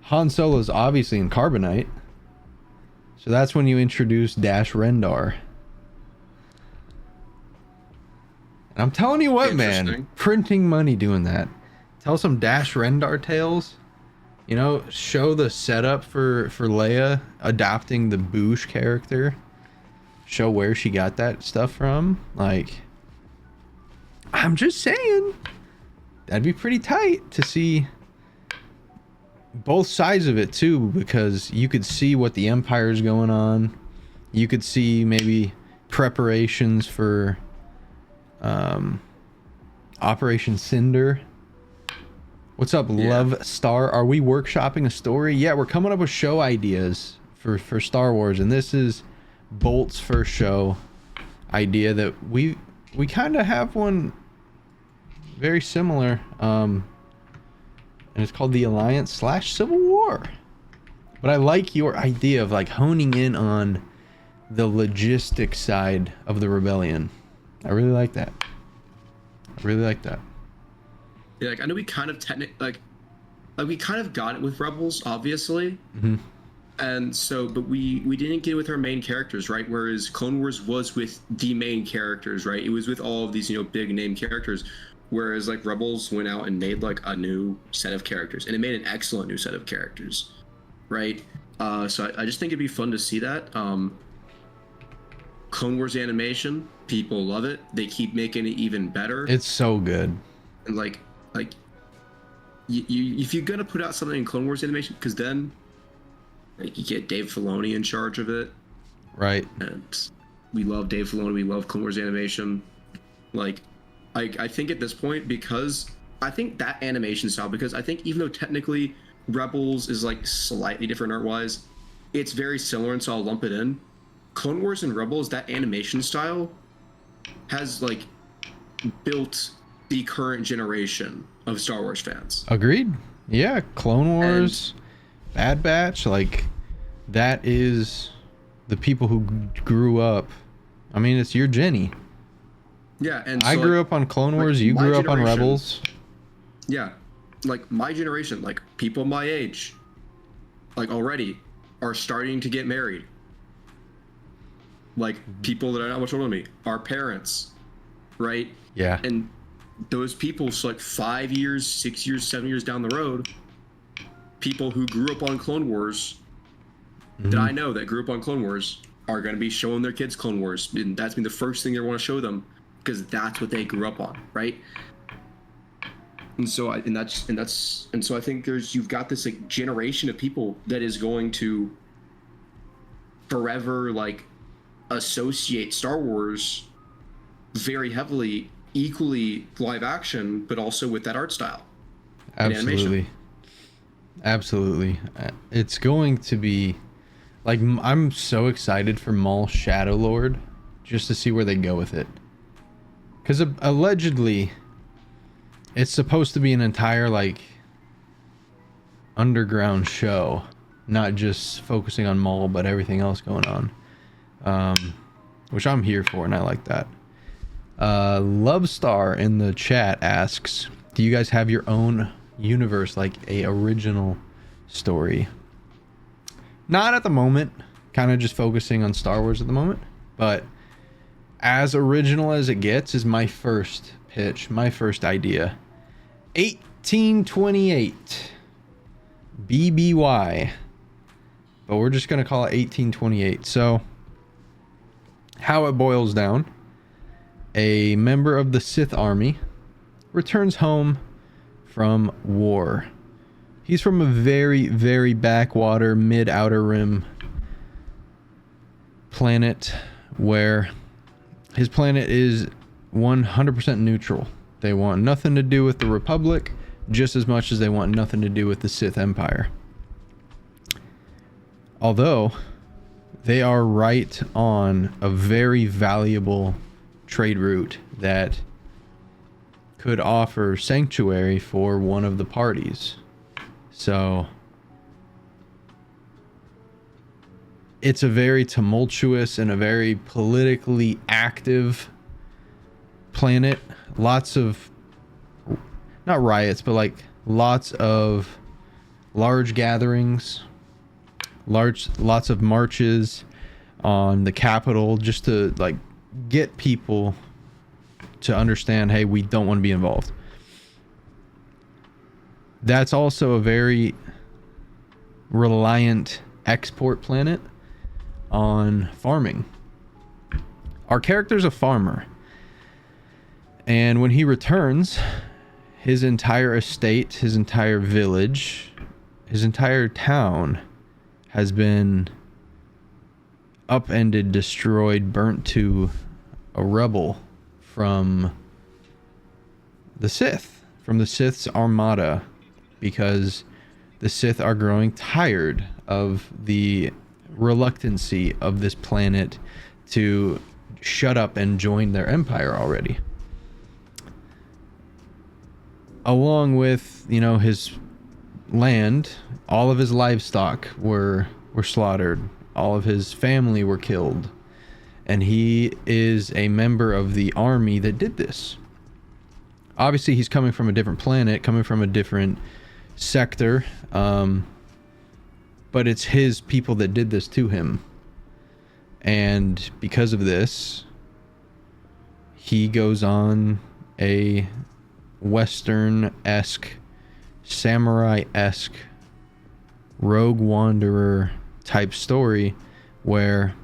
Han Solo's obviously in Carbonite. So that's when you introduce Dash Rendar. And I'm telling you what, man, printing money doing that. Tell some Dash Rendar tales. Show the setup for Leia adopting the Boosh character. Show where she got that stuff from. Like, I'm just saying, that'd be pretty tight to see both sides of it too, because you could see what the Empire's going on. You could see maybe preparations for Operation Cinder. What's up, Love Star? Are we workshopping a story? Yeah, we're coming up with show ideas for Star Wars, and this is Bolt's first show idea that we kind of have one very similar, and it's called the Alliance / Civil War. But I like your idea of like honing in on the logistic side of the rebellion. I really like that. Yeah, I know we kind of we kind of got it with Rebels, obviously. Mm-hmm. And so, but we didn't get it with our main characters, right? Whereas Clone Wars was with the main characters, right? It was with all of these, big name characters. Whereas Rebels went out and made a new set of characters, and it made an excellent new set of characters, right? So I just think it'd be fun to see that. Clone Wars animation, people love it. They keep making it even better. It's so good. And you if you're gonna put out something in Clone Wars animation, because then you get Dave Filoni in charge of it, right? And we love Dave Filoni. We love Clone Wars animation. I think at this point, because I think that animation style, because I think even though technically Rebels is slightly different art wise, it's very similar, and so I'll lump it in. Clone Wars and Rebels, that animation style has built the current generation of Star Wars fans. Agreed. Yeah, Clone Wars, Bad Batch, that is the people who grew up. I mean, it's your Jenny. Yeah, and so I grew up on Clone Wars. You grew up on generation, Rebels. yeah, like my generation, like people my age, like already are starting to get married. Like people that are not much older than me, our parents, right? Yeah. And those people, so like 5 years, 6 years, 7 years down the road, people who grew up on Clone Wars, that I know that grew up on Clone Wars, are going to be showing their kids Clone Wars, and that's been the first thing they want to show them because that's what they grew up on, right? And so I think you've got this like generation of people that is going to forever like associate Star Wars very heavily, equally live action, but also with that art style. Absolutely. Absolutely. It's going to be like, I'm so excited for Maul Shadow Lord just to see where they go with it. Because allegedly, it's supposed to be an entire like underground show, not just focusing on Maul, but everything else going on. Which I'm here for, and I like that. Love Star in the chat asks, do you guys have your own universe, like a original story? Not at the moment, kind of just focusing on Star Wars at the moment, but as original as it gets is my first pitch, my first idea. 1828 BBY, but we're just going to call it 1828. So how it boils down: a member of the Sith army returns home from war. He's from a very, very backwater, mid-outer rim planet where his planet is 100% neutral. They want nothing to do with the Republic just as much as they want nothing to do with the Sith Empire. Although they are right on a very valuable trade route that could offer sanctuary for one of the parties. So it's a very tumultuous and a very politically active planet. Lots of, not riots, but like lots of large gatherings, lots of marches on the capital just to like get people to understand, hey, we don't want to be involved. That's also a very reliant export planet on farming. Our character's a farmer, and when he returns, his entire estate, his entire village, his entire town has been upended, destroyed, burnt to a rubble from the Sith, from the Sith's armada, because the Sith are growing tired of the reluctancy of this planet to shut up and join their empire already. Along with, you know, his land, all of his livestock were slaughtered, all of his family were killed, and he is a member of the army that did this. Obviously, he's coming from a different planet, coming from a different sector, but it's his people that did this to him. And because of this, he goes on a Western-esque, samurai-esque, rogue wanderer type story where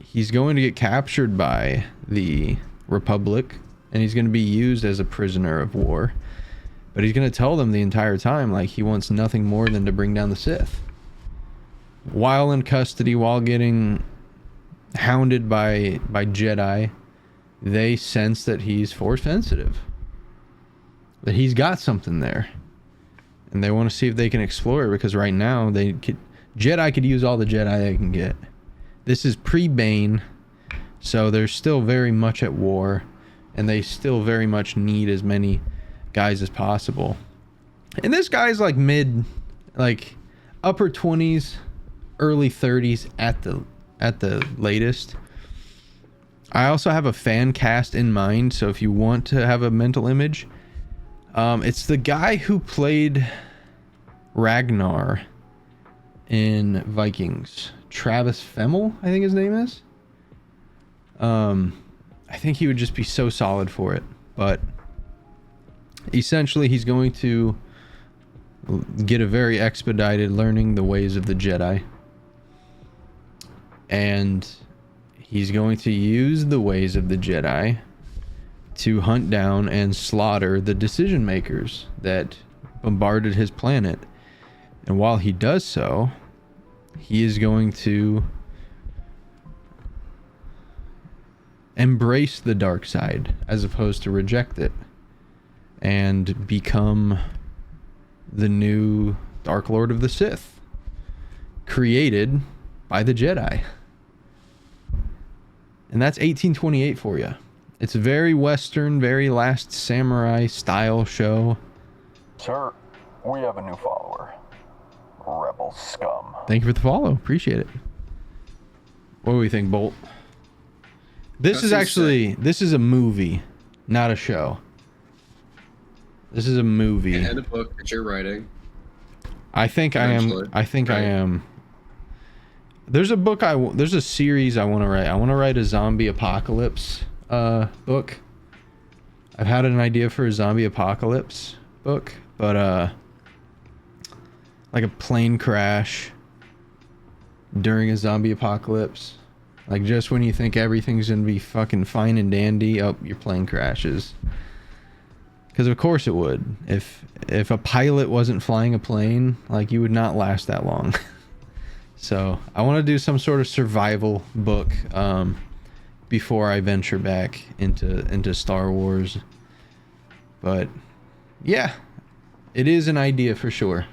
he's going to get captured by the Republic and he's going to be used as a prisoner of war. But he's going to tell them the entire time, like, he wants nothing more than to bring down the Sith. While in custody, while getting hounded by Jedi, they sense that he's force sensitive, that he's got something there, and they want to see if they can explore it, because right now Jedi could use all the Jedi they can get. This is pre-Bane, so they're still very much at war, and they still very much need as many guys as possible. And this guy's like upper 20s, early 30s at the latest. I also have a fan cast in mind, so if you want to have a mental image, It's the guy who played Ragnar in Vikings. Travis Fimmel, I think his name is. I think he would just be so solid for it. But essentially, he's going to get a very expedited learning the ways of the Jedi. And he's going to use the ways of the Jedi to hunt down and slaughter the decision makers that bombarded his planet. And while he does so, he is going to embrace the dark side as opposed to reject it and become the new Dark Lord of the Sith, created by the Jedi. And that's 1828 for you. It's a very Western, very Last Samurai style show. Sir, we have a new follower. Rebel scum. Thank you for the follow. Appreciate it. What do we think, Bolt? This is actually, this is a movie, not a show. This is a movie. And a book that you're writing. I think I am. I think I am. There's a book there's a series I want to write. I want to write a zombie apocalypse book. I've had an idea for a zombie apocalypse book, but like a plane crash during a zombie apocalypse. Like just when you think everything's gonna be fucking fine and dandy, oh, your plane crashes. Because of course it would. If a pilot wasn't flying a plane, like you would not last that long. So I want to do some sort of survival book before I venture back into Star Wars. But yeah, it is an idea for sure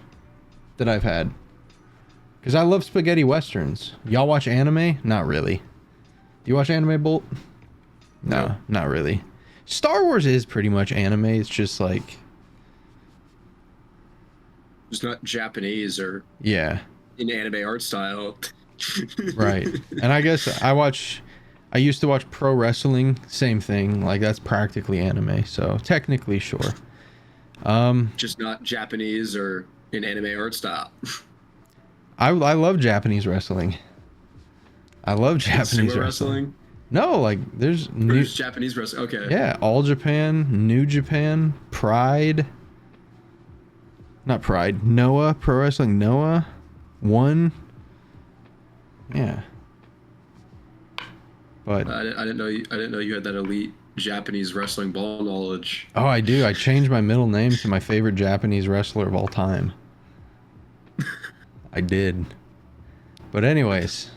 that I've had. Because I love spaghetti westerns. Y'all watch anime? Not really. Do you watch anime, Bolt? No, not really. Star Wars is pretty much anime. It's just like... It's not Japanese or... Yeah. In anime art style. Right. And I guess I used to watch pro wrestling. Same thing. Like, that's practically anime. So, technically, sure. Just not Japanese or in anime art style. I love Japanese wrestling. I love Japanese wrestling. No, like there's Japanese wrestling. Okay. Yeah, All Japan, New Japan, Pride. Not Pride. Noah, Pro Wrestling Noah. One. Yeah. But I didn't know you had that elite Japanese wrestling ball knowledge. Oh, I do. I changed my middle name to my favorite Japanese wrestler of all time. I did. But anyways,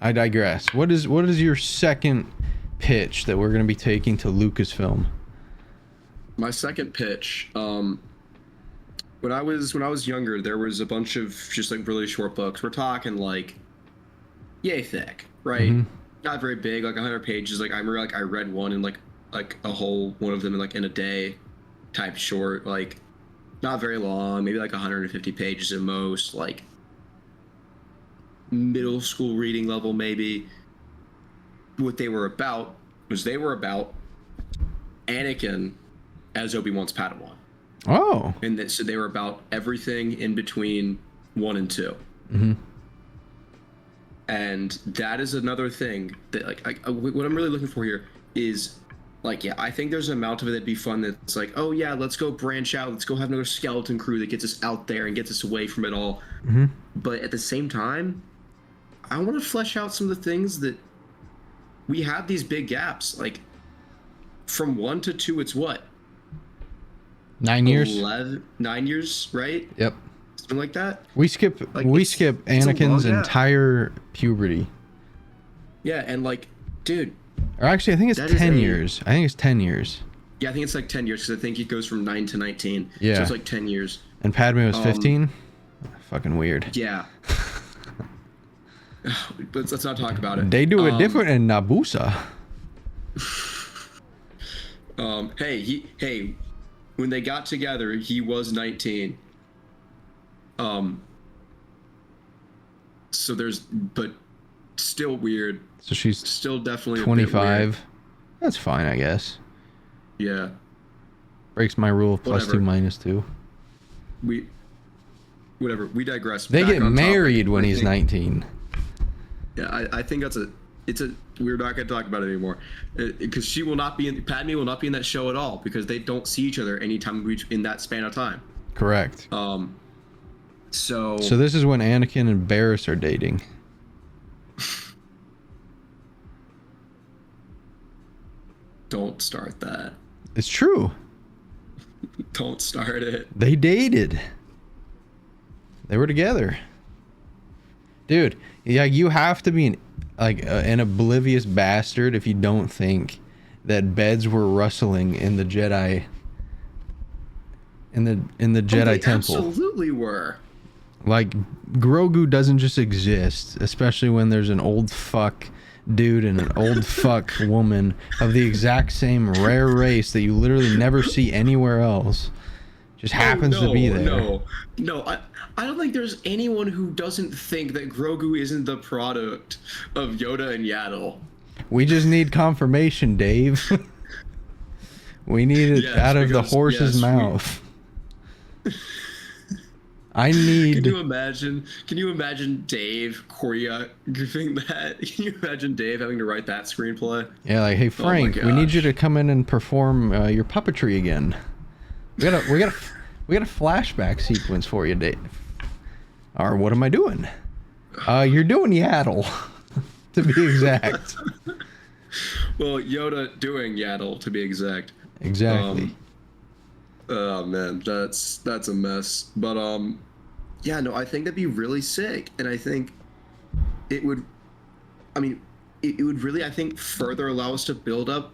I digress. What is your second pitch that we're going to be taking to Lucasfilm? My second pitch, when I was younger, there was a bunch of just like really short books. We're talking like yay thick, right? Mm-hmm. Not very big, like 100 pages. Like I remember like I read one in like a whole one of them in like in a day type short, like not very long, maybe like 150 pages at most, like middle school reading level maybe. What they were about was Anakin as Obi-Wan's Padawan. Oh. And so they were about everything in between 1 and 2. Mm-hmm. And that is another thing that what I'm really looking for here is like, yeah, I think there's an amount of it that'd be fun that's like, oh yeah, let's go branch out, let's go have another skeleton crew that gets us out there and gets us away from it all. Mm-hmm. But at the same time, I want to flesh out some of the things that we have these big gaps. Like from 1 to 2, it's what? 9 years? 9 years, right? Yep. Something like that. We skip Anakin's entire puberty. Yeah, and like, dude. Or actually, I think it's 10 years. I think it's 10 years. Yeah, I think it's like 10 years because I think it goes from 9 to 19. Yeah. So it's like 10 years. And Padme was 15? Fucking weird. Yeah. Let's not talk about it. They do it different in Nabusa. Hey, when they got together, he was 19. So but still weird. So she's still definitely 25. That's fine, I guess. Yeah. Breaks my rule of +2, -2. Whatever. We digress. They Back get on married topic. when I he's think- 19. Yeah, I think we're not going to talk about it anymore because Padme will not be in that show at all because they don't see each other anytime in that span of time. Correct. So this is when Anakin and Barriss are dating. don't start that. It's true. Don't start it. They dated. They were together. Dude, yeah, you have to be an oblivious bastard if you don't think that beds were rustling in the Jedi Jedi temple. Absolutely were. Like, Grogu doesn't just exist, especially when there's an old fuck dude and an old fuck woman of the exact same rare race that you literally never see anywhere else. Just happens to be there. No, I don't think there's anyone who doesn't think that Grogu isn't the product of Yoda and Yaddle. We just need confirmation, Dave. We need it Yes, out of the because- horse's yes, mouth. I need. Can you imagine Dave choreographing that? Can you imagine Dave having to write that screenplay? Yeah, like, hey Frank, we need you to come in and perform your puppetry again. We got a flashback sequence for you, Dave. Or what am I doing? You're doing Yaddle, to be exact. Well, Yoda doing Yaddle, to be exact. Exactly. Oh man, that's a mess. But yeah, no, I think that'd be really sick, and I think it would. I mean, it would really, I think, further allow us to build up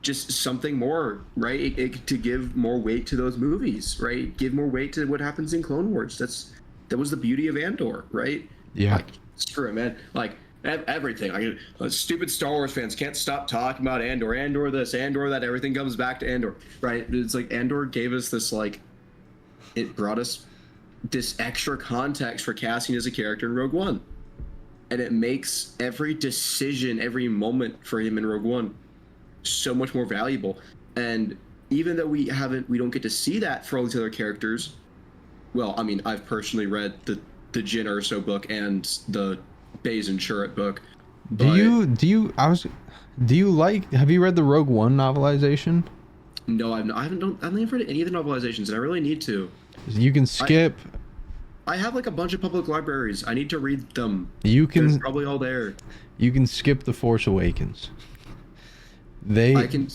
just something more, right? To give more weight to those movies, right? Give more weight to what happens in Clone Wars. That was the beauty of Andor, right? Yeah. Like, screw it, man. Like everything. Like stupid Star Wars fans can't stop talking about Andor. Andor this, Andor that. Everything comes back to Andor, right? It's like Andor gave us this, like, it brought us this extra context for Cassian as a character in Rogue One, and it makes every decision, every moment for him in Rogue One so much more valuable. And even though we don't get to see that for all these other characters, well, I mean, I've personally read the Jyn Erso book and the Baze and Chirrut book. Do you have you read the Rogue One novelization? No, I haven't read any of the novelizations, and I really need to. You can skip. I have like a bunch of public libraries. I need to read them. You can. They're probably all there. You can skip The Force Awakens.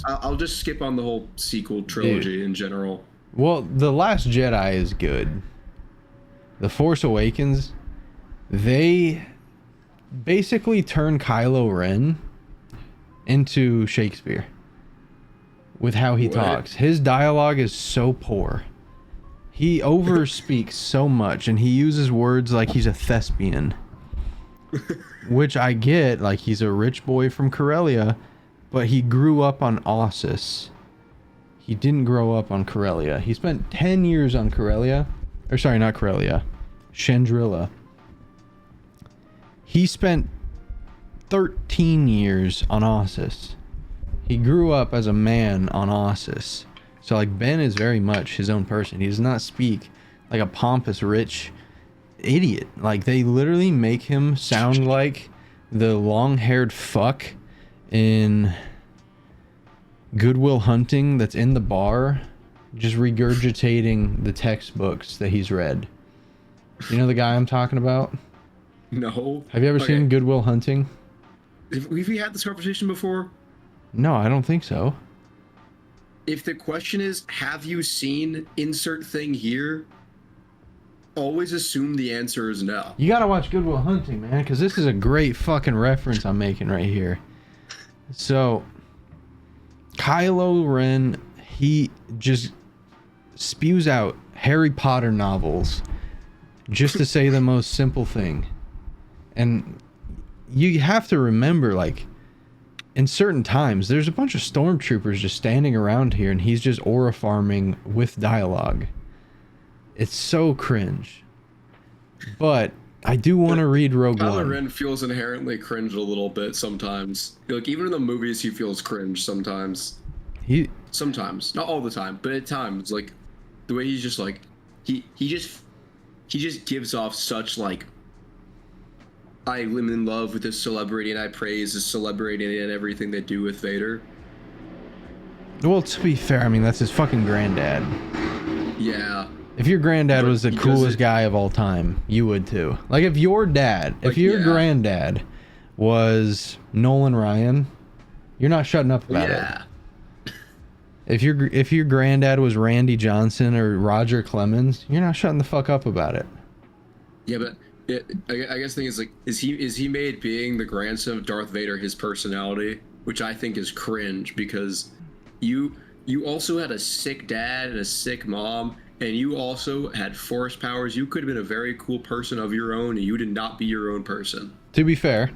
I'll just skip on the whole sequel trilogy in general. Well, The Last Jedi is good. The Force Awakens, they basically turn Kylo Ren into Shakespeare with how he talks. His dialogue is so poor. He overspeaks so much, and he uses words like he's a thespian. Which I get, like, he's a rich boy from Corellia, but he grew up on Ossus. He didn't grow up on Corellia. He spent 10 years on Corellia. Or sorry, not Corellia. Chandrilla. He spent 13 years on Ossus. He grew up as a man on Ossus. So, like, Ben is very much his own person. He does not speak like a pompous, rich idiot. Like, they literally make him sound like the long-haired fuck in Good Will Hunting that's in the bar just regurgitating the textbooks that he's read. You know the guy I'm talking about? No. Have you ever seen Good Will Hunting? Have we had this conversation before? No, I don't think so. If the question is, have you seen insert thing here? Always assume the answer is no. You gotta watch Good Will Hunting, man, because this is a great fucking reference I'm making right here. So, Kylo Ren, he just spews out Harry Potter novels just to say the most simple thing. And you have to remember, like, in certain times, there's a bunch of stormtroopers just standing around here, and he's just aura farming with dialogue. It's so cringe. But I do want to read Rogue One. Kylo Ren feels inherently cringe a little bit sometimes. Like, even in the movies, he feels cringe sometimes. Sometimes, not all the time, but at times, like the way he's just like he just gives off such like I am in love with this celebrity and I praise this celebrity and everything they do with Vader. Well, to be fair, I mean, that's his fucking granddad. Yeah. If your granddad But was the he does coolest it- guy of all time, you would too. Like if your dad, if Like, your yeah. granddad was Nolan Ryan, you're not shutting up about it. Yeah. If your granddad was Randy Johnson or Roger Clemens, you're not shutting the fuck up about it. Yeah, but I guess the thing is like, is he made being the grandson of Darth Vader his personality, which I think is cringe because you also had a sick dad and a sick mom, and you also had force powers. You could have been a very cool person of your own, and you did not be your own person. To be fair,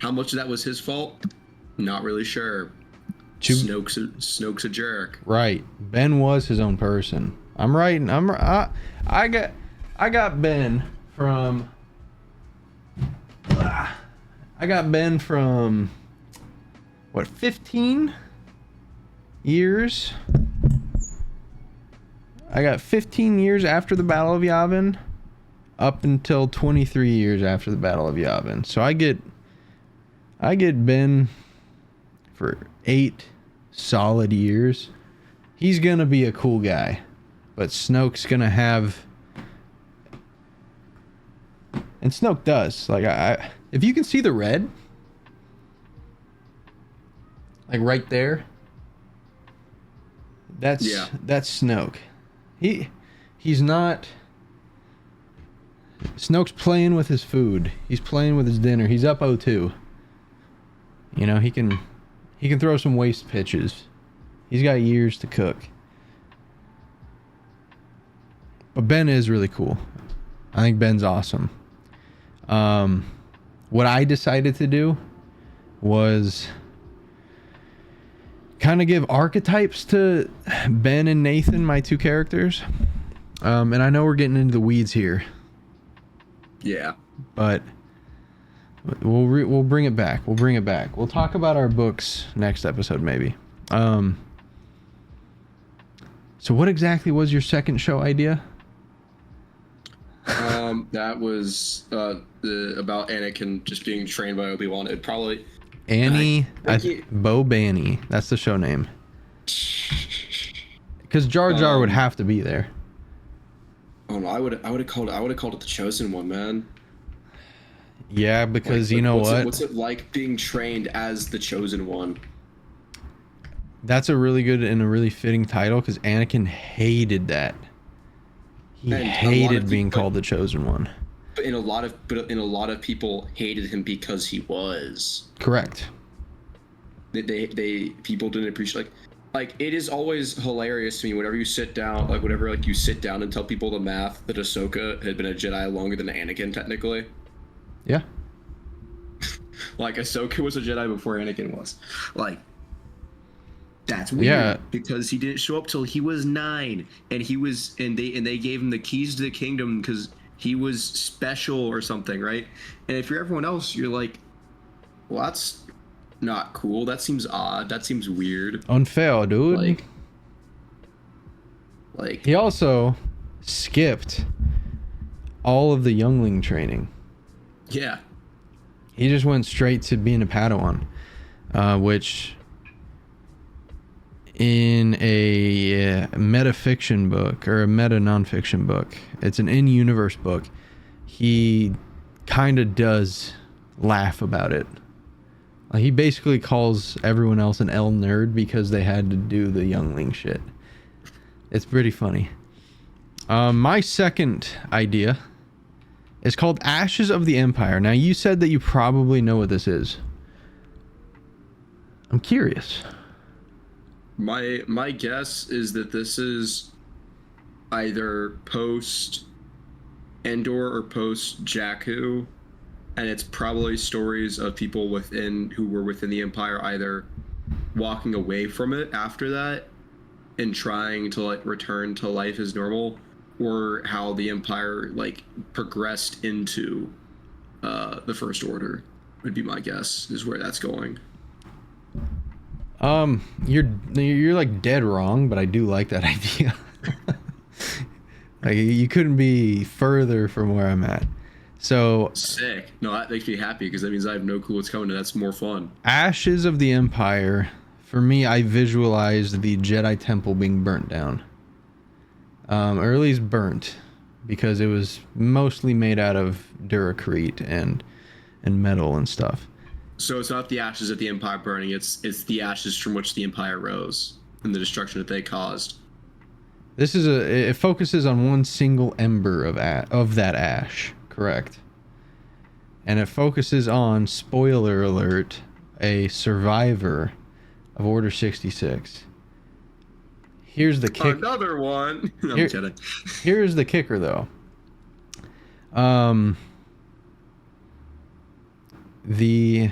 How much of that was his fault? Not really sure. Snoke's a jerk. right. Ben was his own person. I'm right. I got Ben from. I got Ben from. What, 15 years? I got 15 years after the Battle of Yavin, up until 23 years after the Battle of Yavin. So I get Ben for 8 solid years. He's gonna be a cool guy, but Snoke's gonna have, and Snoke does. Like I if you can see the red, like right there, that's Snoke. He's not. Snoke's playing with his food. He's playing with his dinner. He's up 0-2. You know, he can throw some waste pitches. He's got years to cook. But Ben is really cool. I think Ben's awesome. What I decided to do was kind of give archetypes to Ben and Nathan, my two characters. And I know we're getting into the weeds here, Yeah. but we'll bring it back. We'll bring it back. We'll talk about our books next episode, maybe. So what exactly was your second show idea? That was about Anakin just being trained by Obi-Wan. It probably Annie, I- Bo Banny. That's the show name. Because Jar Jar would have to be there. Oh no, I would have called it the Chosen One, man. Yeah, because Like, you know what's what? What's it like being trained as the Chosen One? That's a really good and a really fitting title because Anakin hated that. He And a lot hated of being people- called the Chosen One. But in a lot of people hated him because he was. Correct. They people didn't appreciate like it is always hilarious to me whenever you sit down you sit down and tell people the math that Ahsoka had been a Jedi longer than Anakin technically. Yeah. Like Ahsoka was a Jedi before Anakin was. Like that's weird. Yeah. Because he didn't show up till he was 9, and they gave him the keys to the kingdom because he was special or something, right? And if you're everyone else, you're like, well, that's not cool. That seems odd. That seems weird. Unfair, dude. Like He also skipped all of the youngling training. yeah. He just went straight to being a Padawan, which in a metafiction book or a meta nonfiction book, it's an in-universe book, he kind of does laugh about it. He basically calls everyone else an L nerd because they had to do the youngling shit. It's pretty funny. My second idea is called Ashes of the Empire. Now, you said that you probably know what this is. I'm curious. My guess is that this is either post Endor or post Jakku, and it's probably stories of people who were within the Empire either walking away from it after that and trying to like return to life as normal, or how the Empire like progressed into the First Order would be my guess is where that's going. You're like dead wrong, but I do like that idea. Like you couldn't be further from where I'm at. So Sick. No, that makes me happy because that means I have no clue what's coming, and that's more fun. Ashes of the Empire. For me, I visualized the Jedi Temple being burnt down. Or at least burnt, because it was mostly made out of Duracrete and metal and stuff. So it's not the ashes of the Empire burning; it's the ashes from which the Empire rose and the destruction that they caused. This is it focuses on one single ember of that ash, correct? And it focuses on, spoiler alert, a survivor of Order 66. Here's the kick. Another one. No, Here- I'm kidding. Here's the kicker, though. The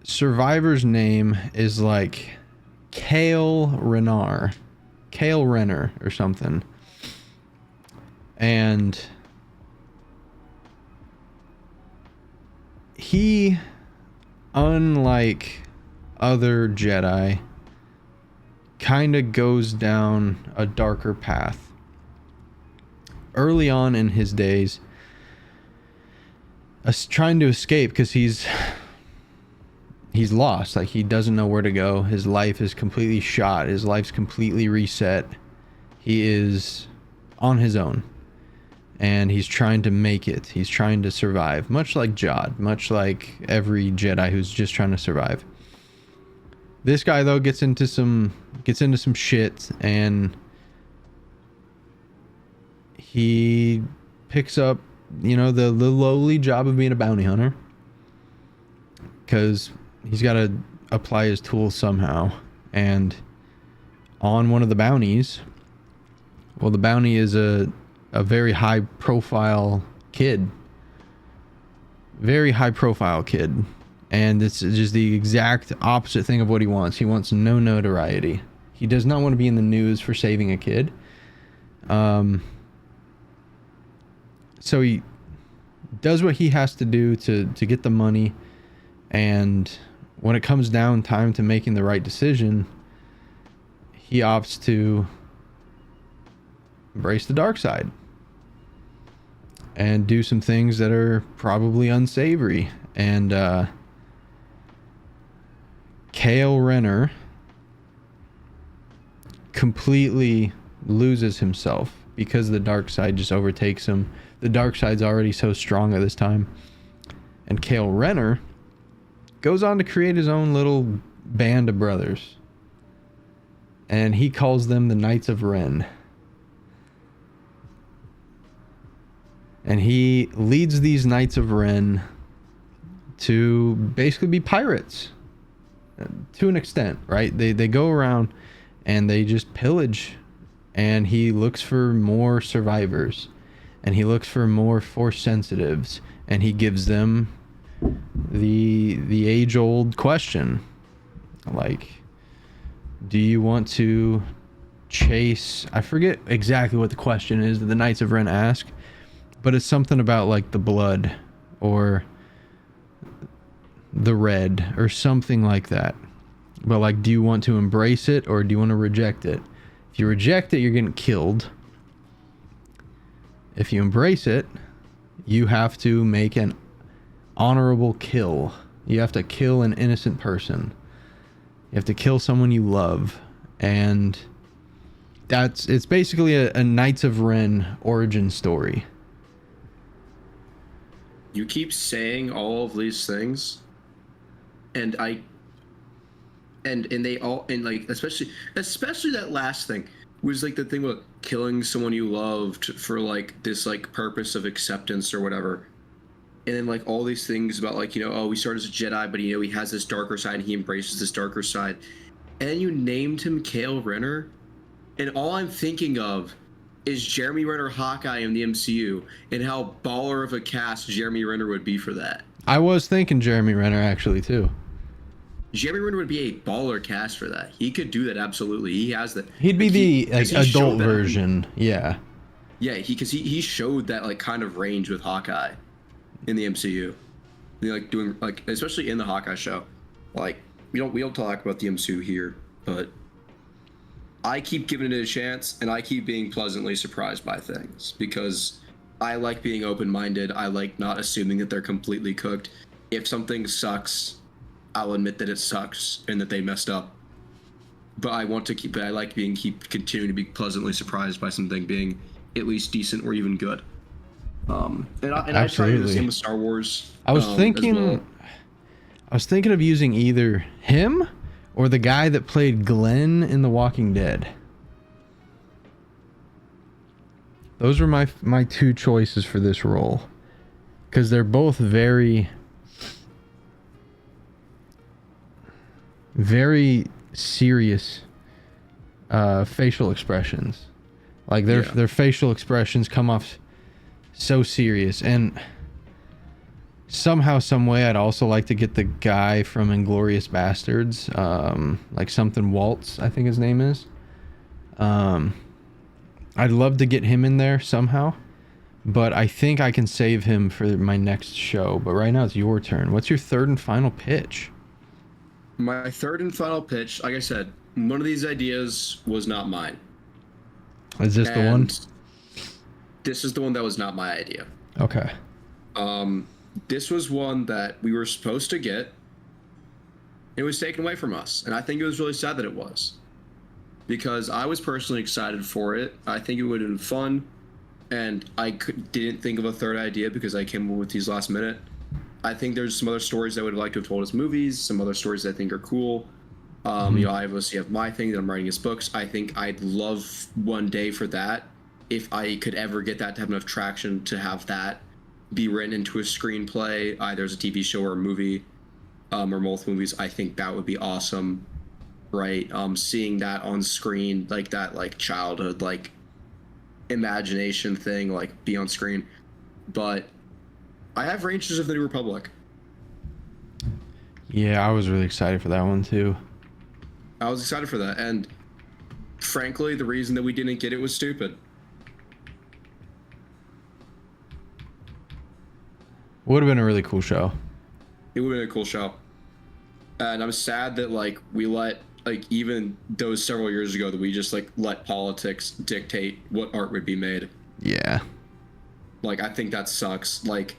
survivor's name is like Kale Renner or something. And he, unlike other Jedi, kind of goes down a darker path. Early on in his days, trying to escape because he's lost. Like, he doesn't know where to go. His life is completely shot. His life's completely reset. He is on his own. And he's trying to make it. He's trying to survive. Much like Jod. Much like every Jedi who's just trying to survive. This guy, though, gets into some shit, and he picks up, the lowly job of being a bounty hunter, because he's got to apply his tools somehow. And on one of the bounties, well, the bounty is a very high profile kid. Very high profile kid. And it's just the exact opposite thing of what he wants. He wants no notoriety. He does not want to be in the news for saving a kid. So he does what he has to do to get the money. And when it comes down time to making the right decision, he opts to embrace the dark side and do some things that are probably unsavory. And Kale Renner completely loses himself because the dark side just overtakes him. The dark side's already so strong at this time. And Kale Renner goes on to create his own little band of brothers. And he calls them the Knights of Ren. And he leads these Knights of Ren to basically be pirates. To an extent, right? They go around and they just pillage. And he looks for more survivors. And he looks for more Force sensitives. And he gives them the age-old question. Like, do you want to chase... I forget exactly what the question is that the Knights of Ren ask. But it's something about like the blood or the red or something like that. But like, do you want to embrace it or do you want to reject it? If you reject it, you're getting killed. If you embrace it, you have to make an honorable kill. You have to kill an innocent person. You have to kill someone you love. And it's basically a Knights of Ren origin story. You keep saying all of these things, and they all, and like especially that last thing was like the thing about killing someone you loved for like this like purpose of acceptance or whatever. And then like all these things about like, oh, we started as a Jedi, but he has this darker side and he embraces this darker side. And then you named him Kale Renner, and all I'm thinking of is Jeremy Renner Hawkeye in the MCU and how baller of a cast Jeremy Renner would be for that. I was thinking Jeremy Renner actually too. Jeremy Renner would be a baller cast for that. He could do that absolutely. He has that. He'd be the he adult version. Yeah. Yeah, because he showed that like kind of range with Hawkeye in the MCU. They like doing like, especially in the Hawkeye show, like we don't talk about the MCU here, but I keep giving it a chance, and I keep being pleasantly surprised by things because I like being open-minded. I like not assuming that they're completely cooked. If something sucks, I'll admit that it sucks and that they messed up. But I want to keep. I like continuing to be pleasantly surprised by something being at least decent or even good. And I try to do the same with Star Wars. I was thinking, well. I was thinking of using either him or the guy that played Glenn in The Walking Dead. Those were my two choices for this role, because they're both very, very serious facial expressions. Like their facial expressions come off so serious, and somehow, some way, I'd also like to get the guy from Inglourious Bastards, like something Waltz, I think his name is. I'd love to get him in there somehow, but I think I can save him for my next show. But right now it's your turn. What's your third and final pitch? My third and final pitch, like I said, one of these ideas was not mine. Is this the one? This is the one that was not my idea. Okay. This was one that we were supposed to get. It was taken away from us, and I think it was really sad that it was, because I was personally excited for it. I think it would have been fun, and I didn't think of a third idea because I came up with these last minute. I think there's some other stories I would like to have told as movies, some other stories that I think are cool. You know, I obviously have my thing that I'm writing as books. I think I'd love one day for that, if I could ever get that to have enough traction to have that be written into a screenplay, either as a TV show or a movie, or both movies. I think that would be awesome, right? Seeing that on screen, like that, like childhood, like imagination thing, like be on screen. But I have Rangers of the New Republic. Yeah, I was really excited for that one too. I was excited for that, and frankly, the reason that we didn't get it was stupid. Would have been a really cool show. It would have been a cool show. And I'm sad that, like, we let, like, even those several years ago, that we just, like, let politics dictate what art would be made. Yeah. Like, I think that sucks. Like,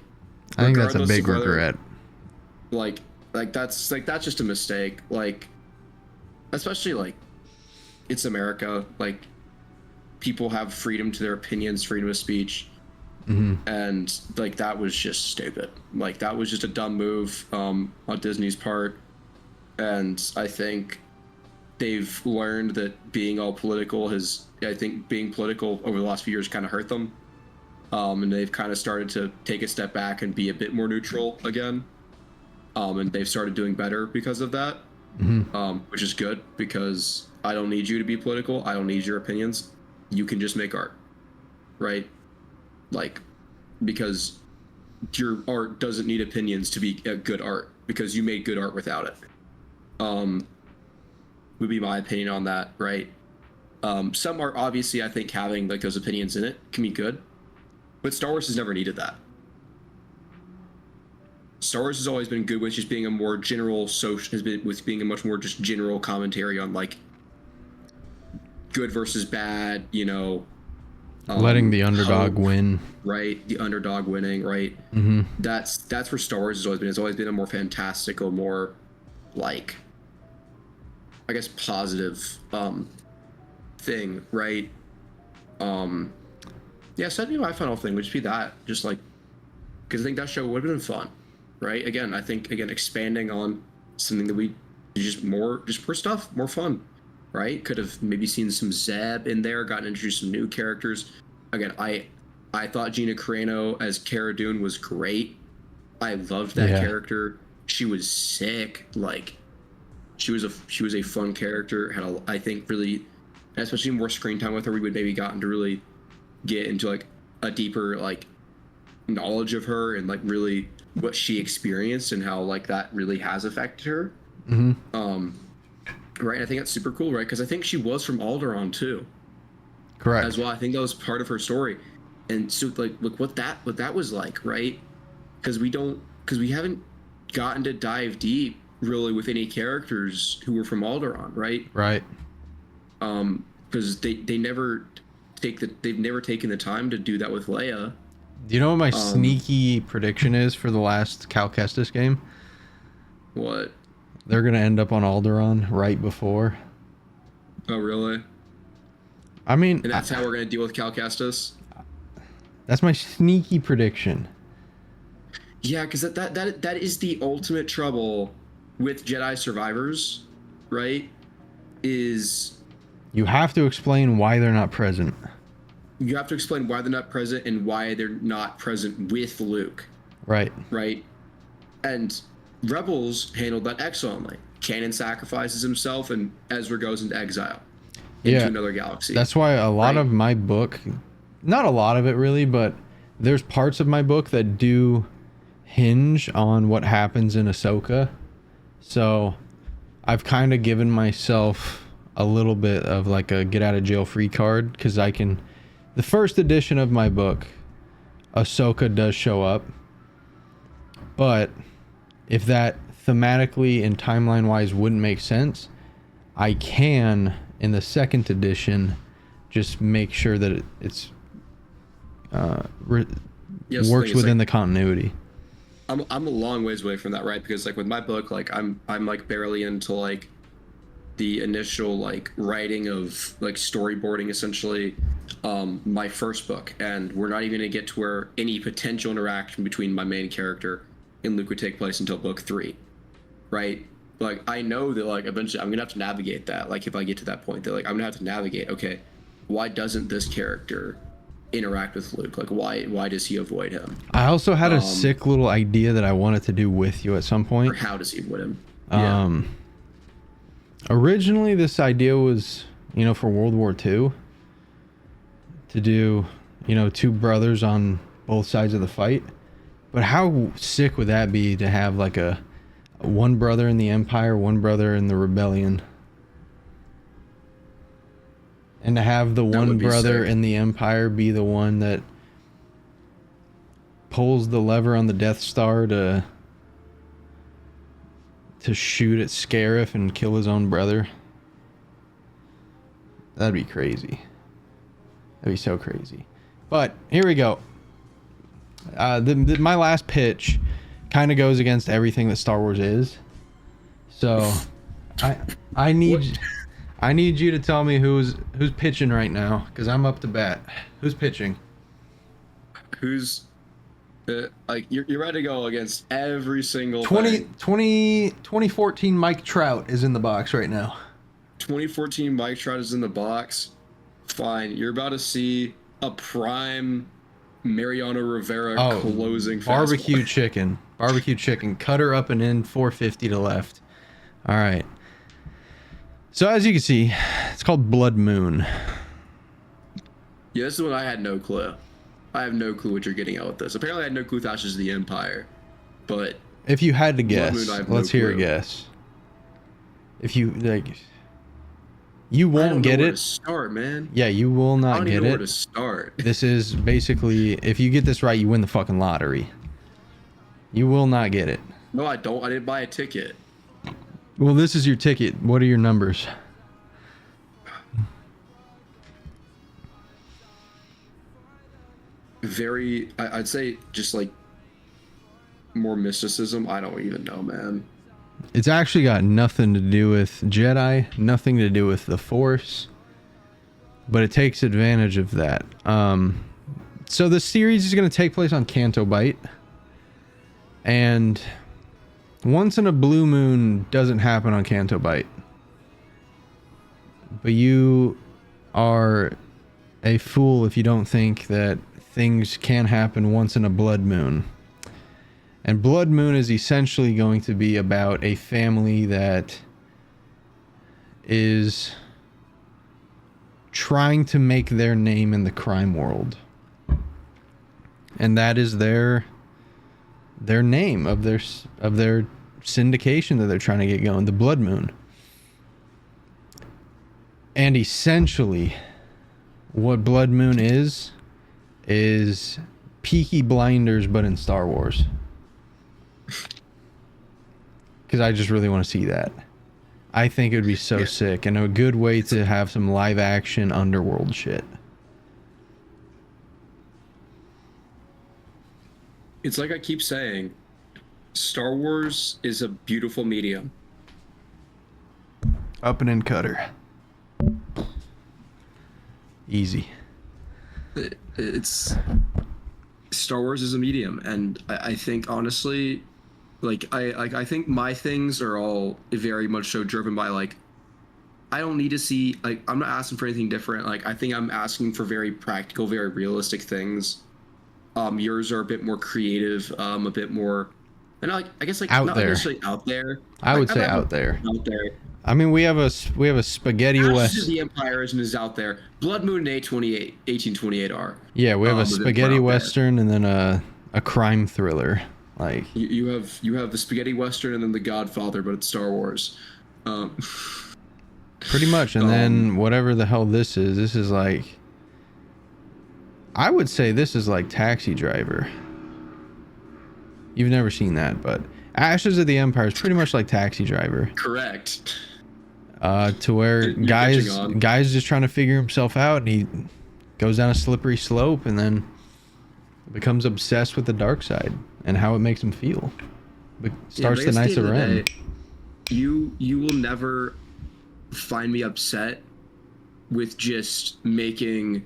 I think that's a big regret. Like that's just a mistake. Like, especially, like, it's America. Like, people have freedom to their opinions, freedom of speech. And like, that was just stupid. Like, that was just a dumb move on Disney's part, and I think they've learned that being all political being political over the last few years kind of hurt them, and they've kind of started to take a step back and be a bit more neutral again, and they've started doing better because of that, which is good, because I don't need you to be political. I don't need your opinions. You can just make art, right? Like, because your art doesn't need opinions to be a good art, because you made good art without it. Would be my opinion on that, right? Some art, obviously, I think having like those opinions in it can be good, but Star Wars has never needed that. Star Wars has always been good with just being a more general with being a much more just general commentary on, like, good versus bad, you know. Letting the underdog win. Right, the underdog winning, right? That's where Star Wars has always been. It's always been a more fantastical, more, like, I guess, positive thing, right? Yeah, so that'd be my final thing, would just be that. Just, like, because I think that show would have been fun, right? Again, I think, expanding on something that we just more stuff, more fun. Right? Could have maybe seen some Zeb in there, gotten introduced some new characters. Again, I thought Gina Carano as Cara Dune was great. I loved that character. She was sick. Like, she was a fun character. Had I think really, especially more screen time with her, we would maybe gotten to really get into, like, a deeper, like, knowledge of her and, like, really what she experienced and how, like, that really has affected her. Right, I think that's super cool, right? Because I think she was from Alderaan too. Correct. As well, I think that was part of her story, and so, like, look what that was like, right? Because we don't because we haven't gotten to dive deep really with any characters who were from Alderaan, right? Right. Because they've never taken the time to do that with Leia. Do you know what my sneaky prediction is for the last Cal Kestis game? What? They're gonna end up on Alderaan right before. Oh, really? I mean, And that's how we're gonna deal with Cal Kestis? that's my sneaky prediction. Yeah, because that is the ultimate trouble with Jedi survivors, right? Is You have to explain why they're not present. you have to explain why they're not present and why they're not present with Luke, Right. right? And Rebels handled that excellently. Canon sacrifices himself, and Ezra goes into exile into another galaxy. That's why a lot Right. of my book, not a lot of it really, but there's parts of my book that do hinge on what happens in Ahsoka. So I've kind of given myself a little bit of like a get out of jail free card, because I can, the first edition of my book, Ahsoka does show up, but if that thematically and timeline wise wouldn't make sense, I can in the second edition just make sure that it's Yes, works is, within like, the continuity. I'm a long ways away from that, right? Because like with my book, like I'm like barely into like the initial like writing of like storyboarding, essentially, my first book, and we're not even gonna get to where any potential interaction between my main character and Luke would take place until book 3, right? Like I know that like eventually I'm gonna have to navigate that. Like if I get to that point, that like I'm gonna have to navigate. Okay, why doesn't this character interact with Luke? Like why does he avoid him? I also had a sick little idea that I wanted to do with you at some Or point. how does he avoid him? Originally this idea was, for World War II, to do, two brothers on both sides of the fight. But how sick would that be to have like a one brother in the Empire, one brother in the Rebellion? And to have the one would be brother sick. in the Empire be the one that pulls the lever on the Death Star to shoot at Scarif and kill his own brother. That'd be crazy. That'd be so crazy. But here we go. My last pitch kind of goes against everything that Star Wars is. So I need you to tell me who's pitching right now, because I'm up to bat. Who's pitching? Who's like you're ready to go against every single 2014 Mike Trout is in the box right now. 2014 Mike Trout is in the box. Fine, you're about to see a prime Mariano Rivera closing barbecue fastball. chicken, cutter up and in, 450 to left. All right. So as you can see, it's called Blood Moon. Yeah, this is one I had no clue. I have no clue what you're getting at with this. Apparently, I had no clue Thatch is the Empire, but If you had to Blood guess, Moon, I have no let's hear a clue. guess. If you like, you I won't don't get know where it. to start, man. Yeah, you will I not don't get even know where to it. start. This is basically, if you get this right, you win the fucking lottery. You will not get it. No, I don't. I didn't buy a ticket. Well, this is your ticket. What are your numbers? I'd say just like more mysticism. I don't even know, man. It's actually got nothing to do with Jedi, nothing to do with the Force, but it takes advantage of that. So the series is going to take place on Canto Bight, and once in a blue moon doesn't happen on Canto Bight, but you are a fool if you don't think that things can happen once in a blood moon. And Blood Moon is essentially going to be about a family that is trying to make their name in the crime world. And that is their name of their syndication that they're trying to get going, the Blood Moon. And essentially what Blood Moon is Peaky Blinders but in Star Wars. because I just really want to see that. I think it would be so sick and a good way to have some live action underworld shit. It's like I keep saying, Star Wars is a beautiful medium. Up and in cutter. Easy. It's Star Wars is a medium, and I think honestly, I think my things are all very much so driven by like, I don't need to see, like, I'm not asking for anything different. Like, I think I'm asking for very practical, very realistic things. Yours are a bit more creative, a bit more, and I guess like out not there. necessarily out there. I would say out there. Out there. I mean, we have a spaghetti Ashes west. of the Empire is out there. Blood Moon and 1828 are. Yeah, we have a but they're spaghetti out there. western and then a crime thriller. Like You have the spaghetti western and then the Godfather, but it's Star Wars. pretty much, and then whatever the hell this is like. I would say this is like Taxi Driver. You've never seen that, but Ashes of the Empire is pretty much like Taxi Driver. Correct. To where You're guys just trying to figure himself out, and he goes down a slippery slope, and then becomes obsessed with the dark side and how it makes him feel. Starts the Knights of Ren. You will never find me upset with just making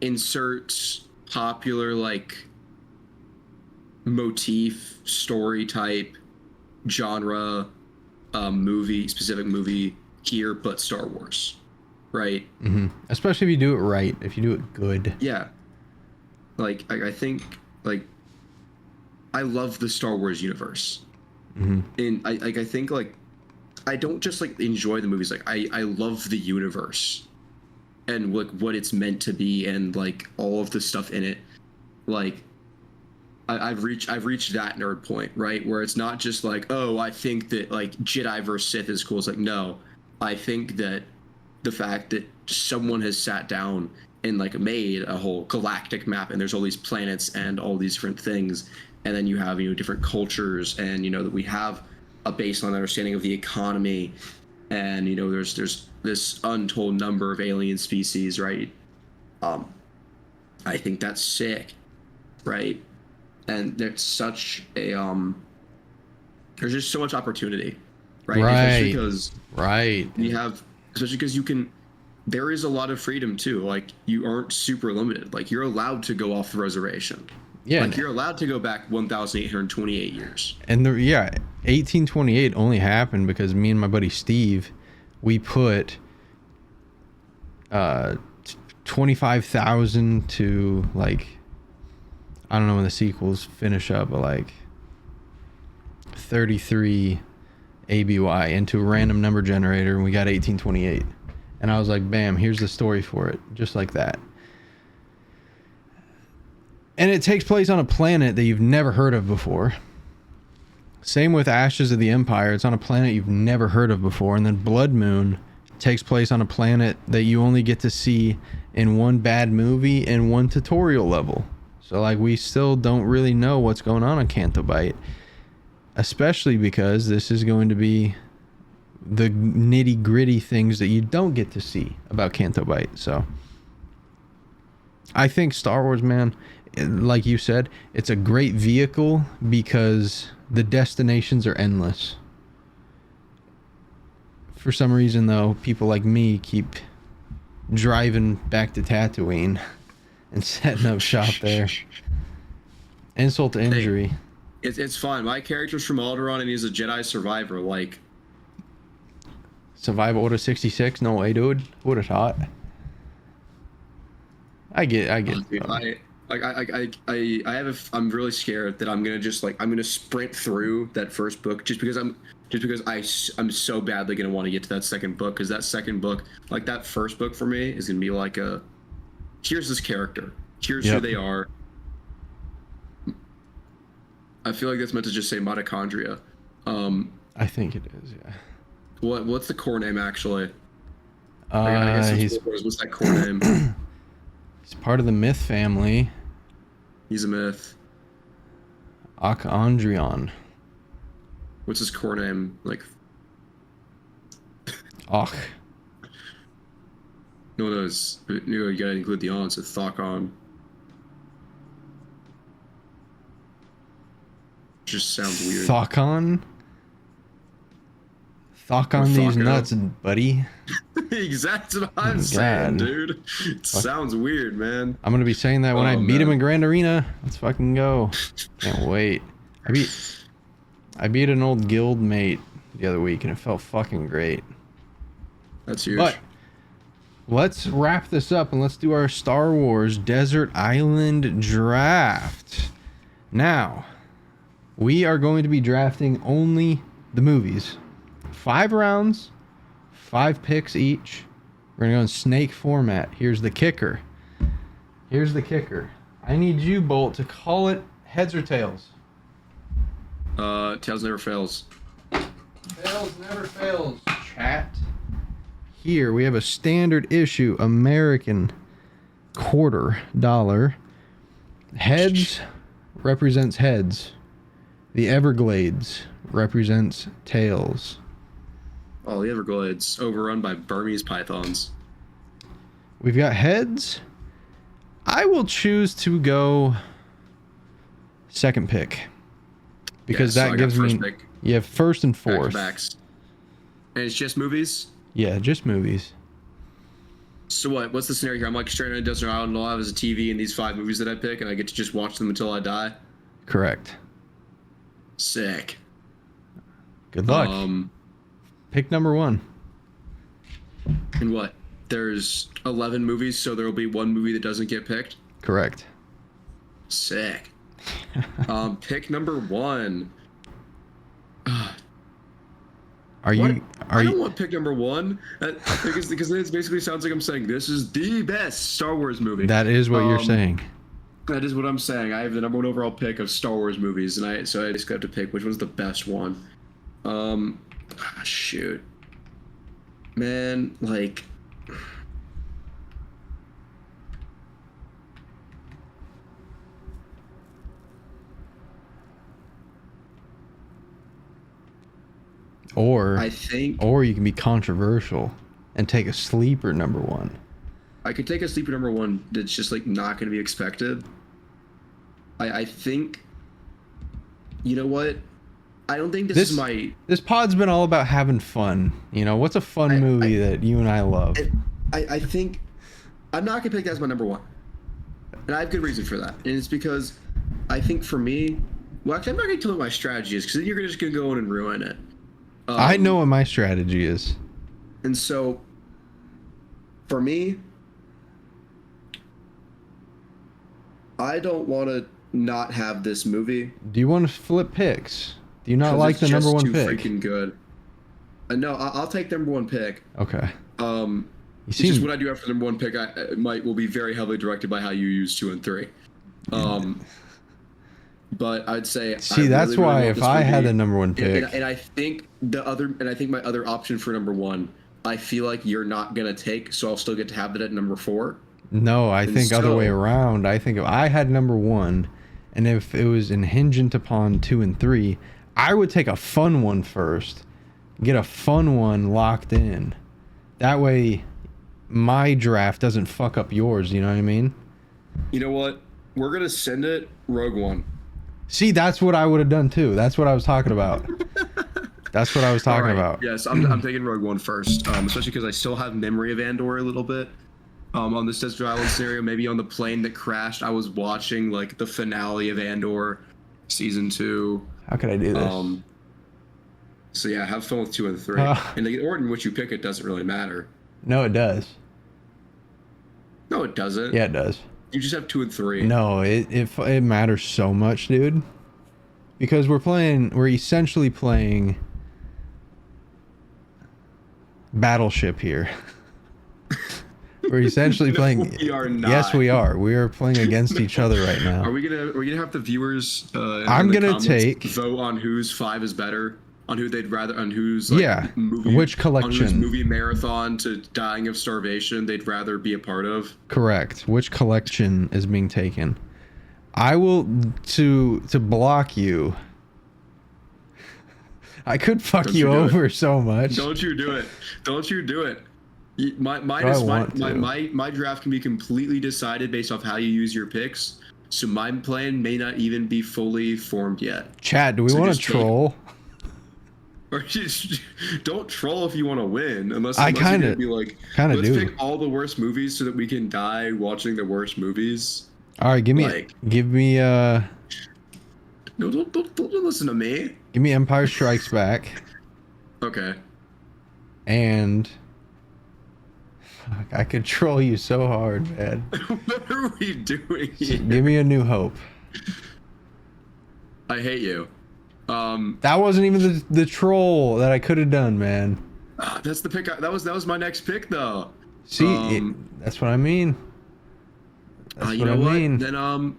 insert popular like motif story type genre specific movie here, but Star Wars, right? Mm-hmm. Especially if you do it right, if you do it good. Yeah, like I think like I love the Star Wars universe, and I think like I don't just like enjoy the movies, like I love the universe and like what it's meant to be and like all of the stuff in it. Like I've reached that nerd point, right, where it's not just like, oh, I think that like Jedi versus Sith is cool. It's like, no, I think that the fact that someone has sat down and like made a whole galactic map and there's all these planets and all these different things, and then you have, you know, different cultures, and you know that we have a baseline understanding of the economy, and you know there's this untold number of alien species, right? I think that's sick, right? And there's such a there's just so much opportunity, right? Especially because you have, especially because you can, there is a lot of freedom too. Like you aren't super limited. Like you're allowed to go off the reservation. Yeah. Like you're allowed to go back 1,828 years. And 1828 only happened because me and my buddy Steve, we put 25,000 to like, I don't know when the sequels finish up, but like 33 ABY into a random number generator, and we got 1828. And I was like, bam, here's the story for it, just like that. And it takes place on a planet that you've never heard of before. Same with Ashes of the Empire. It's on a planet you've never heard of before. And then Blood Moon takes place on a planet that you only get to see in one bad movie and one tutorial level. So like we still don't really know what's going on Canto Bight. Especially because this is going to be the nitty gritty things that you don't get to see about Canto Bight. So I think Star Wars, man, like you said, it's a great vehicle because the destinations are endless. For some reason, though, people like me keep driving back to Tatooine and setting up shop there. Insult to injury. Hey, it's fine. My character's from Alderaan and he's a Jedi survivor. Like, Survival Order 66? No way, dude. Would have thought. I get. Dude, I'm really scared that I'm gonna sprint through that first book just because I'm so badly gonna want to get to that second book, because that second book, like that first book for me, is gonna be like here's this character, here's who they are. I feel like that's meant to just say mitochondria. I think it is, yeah. What's the core name actually? What's that core name? He's part of the myth family. He's a myth. Akandrion. What's his core name? Like, Och. no, it's you gotta include the on, so Thokon. Just sounds weird. Thokon? Thokon these Thoko. nuts, buddy. Exactly what I'm Oh, saying, God. dude. It sounds weird, man. I'm gonna be saying that when I Oh, beat him man. in Grand Arena. Let's fucking go. Can't wait. I beat an old guild mate the other week and it felt fucking great. That's huge. But let's wrap this up and let's do our Star Wars Desert Island draft. Now, we are going to be drafting only the movies. 5 rounds, 5 picks each. We're gonna go in snake format. Here's the kicker. I need you, Bolt, to call it heads or tails. Tails never fails. Tails never fails, chat. Here we have a standard issue American $quarter. Heads represents heads. The Everglades represents tails. Oh, the Everglades overrun by Burmese pythons. We've got heads. I will choose to go second pick. Because Yeah, so I that got gives me... first pick. You have first and fourth. Back-to-backs. And it's just movies? Yeah, just movies. So what? What's the scenario here? I'm like stranded on a desert island, and all I have is a TV and these 5 movies that I pick, and I get to just watch them until I die? Correct. Sick. Good luck. Pick number 1. And what? There's 11 movies, so there will be 1 movie that doesn't get picked? Correct. Sick. Pick number 1. Are you... I don't want pick number 1 because it basically sounds like I'm saying this is the best Star Wars movie. That is what you're saying. That is what I'm saying. I have the number 1 overall pick of Star Wars movies, and I just have to pick which one's the best one. Shoot, man, like. Or you can be controversial and take a sleeper number 1. I could take a sleeper number 1 that's just like not going to be expected. I think. You know what? I don't think this is my. This pod's been all about having fun. You know, what's a fun movie that you and I love? I think I'm not gonna pick that as my number 1, and I have good reason for that. And it's because I think for me, well, actually, I'm not gonna tell you what my strategy is because then you're just gonna go in and ruin it. I know what my strategy is. And so, for me, I don't want to not have this movie. Do you want to flip picks? Do you not like the number 1 pick? It's freaking good. No, I'll take number 1 pick. Okay. It's just what I do after the number 1 pick. Will be very heavily directed by how you use 2 and 3. But I'd say. See, that's really, why really if I had a number 1 pick, and I think my other option for number 1, I feel like you're not gonna take, so I'll still get to have it at number 4. No, I think other way so- around. I think if I had number 1, and if it was hingent upon 2 and 3, I would take a fun one first, get a fun one locked in. That way, my draft doesn't fuck up yours. You know what I mean? You know what? We're gonna send it Rogue One. See, that's what I would have done too. That's what I was talking about. That's what I was talking about. Yes, I'm taking Rogue One first, especially because I still have memory of Andor a little bit. On this desert island scenario, maybe on the plane that crashed, I was watching like the finale of Andor, season 2. How could I do this? So yeah, have fun with 2 and 3. And the order in which you pick it doesn't really matter. No, it does. No, it doesn't. Yeah, it does. You just have 2 and 3. No, it matters so much, dude. Because we're essentially playing Battleship here. We're essentially playing. We are not. Yes, we are. We are playing against each other right now. Are we gonna have the viewers? I'm gonna vote on whose 5 is better, on who they'd rather, on whose movie, which collection, on whose movie marathon to dying of starvation they'd rather be a part of. Correct. Which collection is being taken? I will to block you. I could fuck Don't you you do over so much. Don't you do it. Don't you do it. My draft can be completely decided based off how you use your picks. So my plan may not even be fully formed yet. Chat, do we want to troll? Or just don't troll if you want to win, unless I you're kind gonna of be like, do. let's pick all the worst movies so that we can die watching the worst movies. All right, give me No, don't listen to me. give me Empire Strikes Back. Okay. And fuck, I could troll you so hard, man. What are we doing here? Give me A New Hope. I hate you. That wasn't even the troll that I could have done, man. That's the pick. That was my next pick, though. See, that's what I mean. That's you what know I what? mean. Then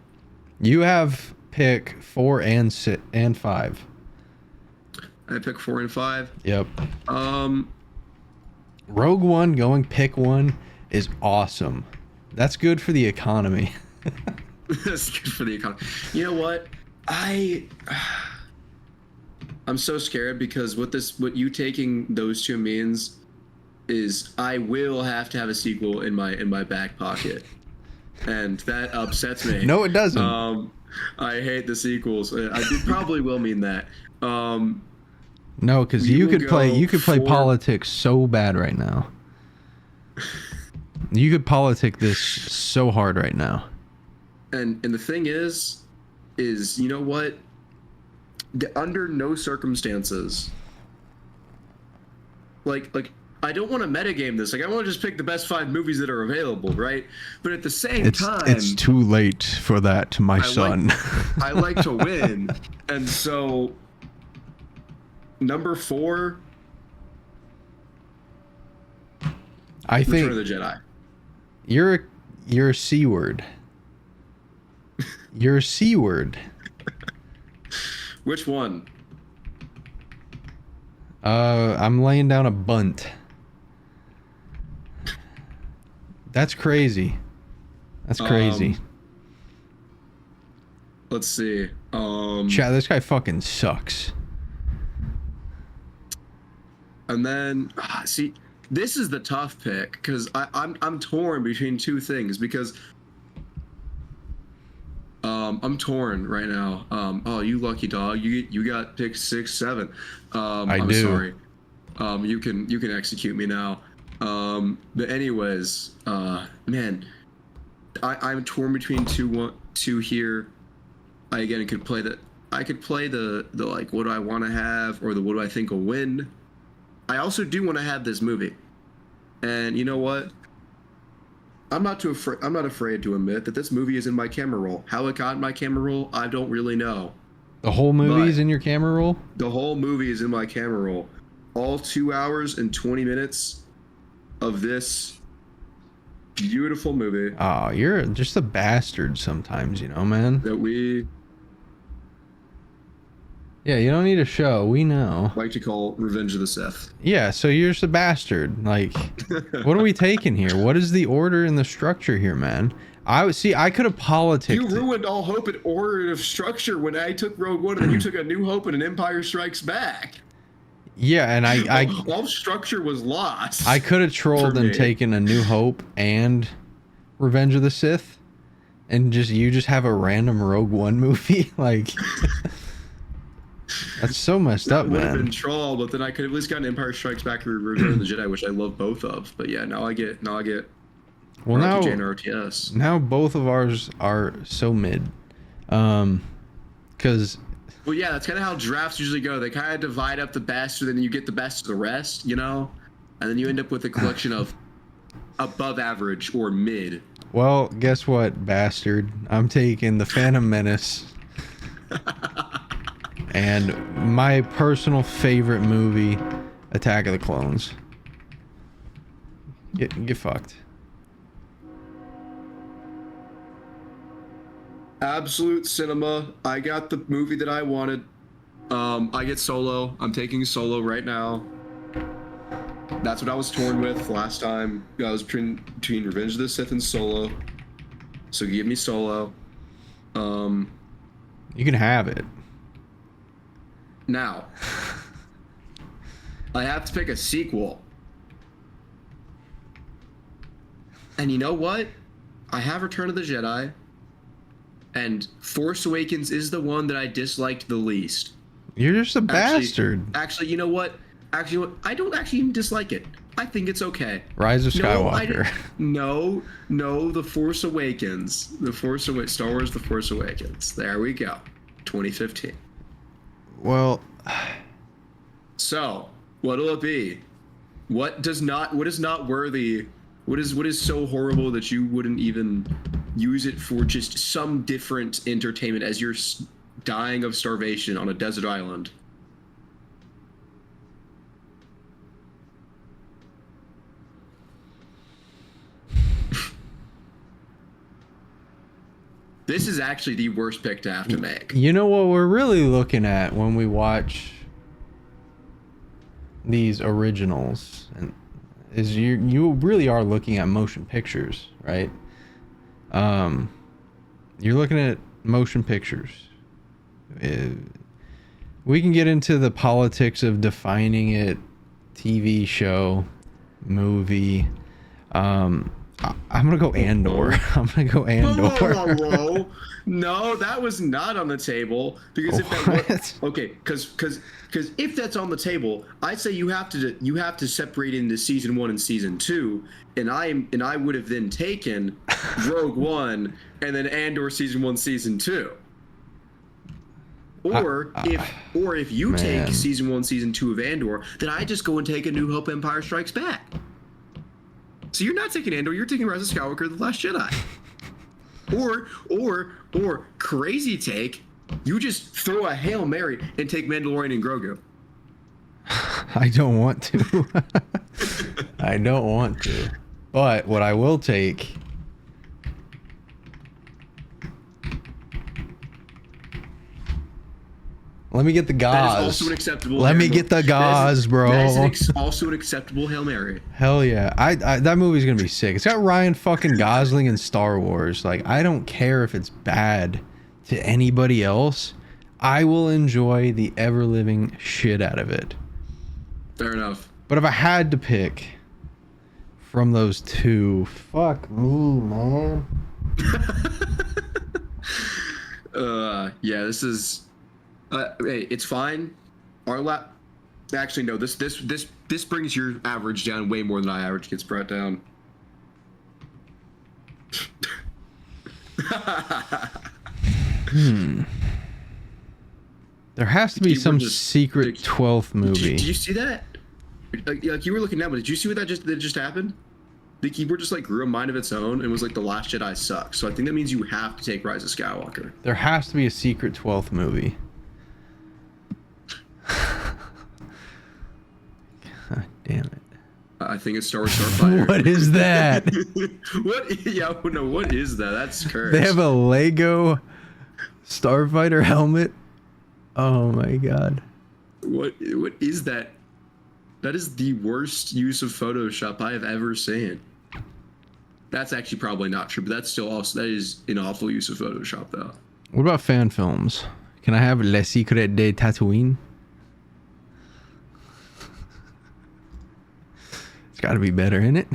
You have pick 4 and 5. I pick 4 and 5. Yep. Rogue One going pick 1 is awesome. That's good for the economy. That's good for the economy. You know what? I'm so scared because what you taking those two means is I will have to have a sequel in my back pocket, and that upsets me. No, it doesn't. I hate the sequels. I probably will mean that. No, because you could play politics so bad right now. You could politic this so hard right now. And the thing is you know what? Under no circumstances, like I don't want to metagame this. Like I want to just pick the best 5 movies that are available, right? But at the same time, it's too late for that, my son. I like to win, and so number 4, I think Return of the Jedi. You're a C word. You're a C word. Which one? I'm laying down a bunt. That's crazy. That's crazy. Let's see. Chat, this guy fucking sucks. And then see, this is the tough pick because I'm torn between two things because I'm torn right now. Oh, you lucky dog! You got pick 6, 7. I'm do. sorry. You can execute me now. But anyways, man, I'm torn between two here. I again could play the like what do I want to have or the what do I think will win. I also do want to have this movie, and you know what? I'm not afraid to admit that this movie is in my camera roll. How it got in my camera roll, I don't really know. The whole movie is in your camera roll? The whole movie is in my camera roll. All 2 hours and 20 minutes of this beautiful movie. Oh, you're just a bastard sometimes, you know, man. That we Yeah, you don't need a show. We know. like to call Revenge of the Sith. Yeah, so you're just a bastard. Like, what are we taking here? What is the order and the structure here, man? I could have politicked. You ruined all hope and order of structure when I took Rogue One and you took A New Hope and an Empire Strikes Back. Yeah, and all structure was lost. I could have trolled and taken A New Hope and Revenge of the Sith, and you just have a random Rogue One movie. Like, that's so messed up, would have man. been troll, but then I could have at least gotten Empire Strikes Back or Return of the Jedi, which I love both of. But yeah, now I get Well, RPG and RTS. Now both of ours are so mid, because. Well, yeah, that's kind of how drafts usually go. They kind of divide up the best, and then you get the best of the rest, you know, and then you end up with a collection of above average or mid. Well, guess what, bastard? I'm taking the Phantom Menace. And my personal favorite movie, Attack of the Clones. Get fucked. Absolute cinema. I got the movie that I wanted. I get Solo. I'm taking Solo right now. That's what I was torn with last time. I was between Revenge of the Sith and Solo. So give me Solo. You can have it. Now, I have to pick a sequel. And you know what? I have Return of the Jedi, and Force Awakens is the one that I disliked the least. You're just a bastard. Actually, you know what? Actually, I don't actually even dislike it. I think it's okay. Rise of Skywalker. No, The Force Awakens. Star Wars The Force Awakens. There we go. 2015. Well, so what'll it be? What is not worthy? What is so horrible that you wouldn't even use it for just some different entertainment as you're dying of starvation on a desert island? This is actually the worst pick to have to make. You know what we're really looking at when we watch these originals, and is you really are looking at motion pictures, right? You're looking at motion pictures. We can get into the politics of defining it, TV show, movie. I'm gonna go Andor. I'm gonna go Andor. No, that was not on the table because if that was, okay, because if that's on the table, I say you have to separate into season 1 and season 2, and I would have then taken Rogue One and then Andor season 1, season 2. Or if you take season 1, season 2 of Andor, then I just go and take A New Hope, Empire Strikes Back. So you're not taking Andor, you're taking Rise of Skywalker, The Last Jedi. Or crazy take, you just throw a Hail Mary and take Mandalorian and Grogu. I don't want to. I don't want to. But what I will take... Let me get the gauze. That is also an acceptable. Let me get the gauze, bro. That is also an acceptable Hail Mary. Hell yeah. I that movie's gonna be sick. It's got Ryan fucking Gosling in Star Wars. Like, I don't care if it's bad to anybody else. I will enjoy the ever-living shit out of it. Fair enough. But if I had to pick from those two, fuck me, man. Yeah, this is... hey, it's fine. Actually, no. This brings your average down way more than our average gets brought down. There has to be some secret 12th movie. Did you see that? Like you were looking at, but did you see what that just happened? The keyboard just like grew a mind of its own and was like, The Last Jedi sucks. So I think that means you have to take Rise of Skywalker. There has to be a secret 12th movie. God damn it. I think it's Star Wars Starfighter. What is that? What? Yeah, no, what is that? That's cursed. They have a Lego Starfighter helmet. Oh my god. What is that? That is the worst use of Photoshop I have ever seen. That's actually probably not true, but that's still also, that is an awful use of Photoshop though. What about fan films? Can I have Le Secret de Tatooine? It's got to be better, isn't it?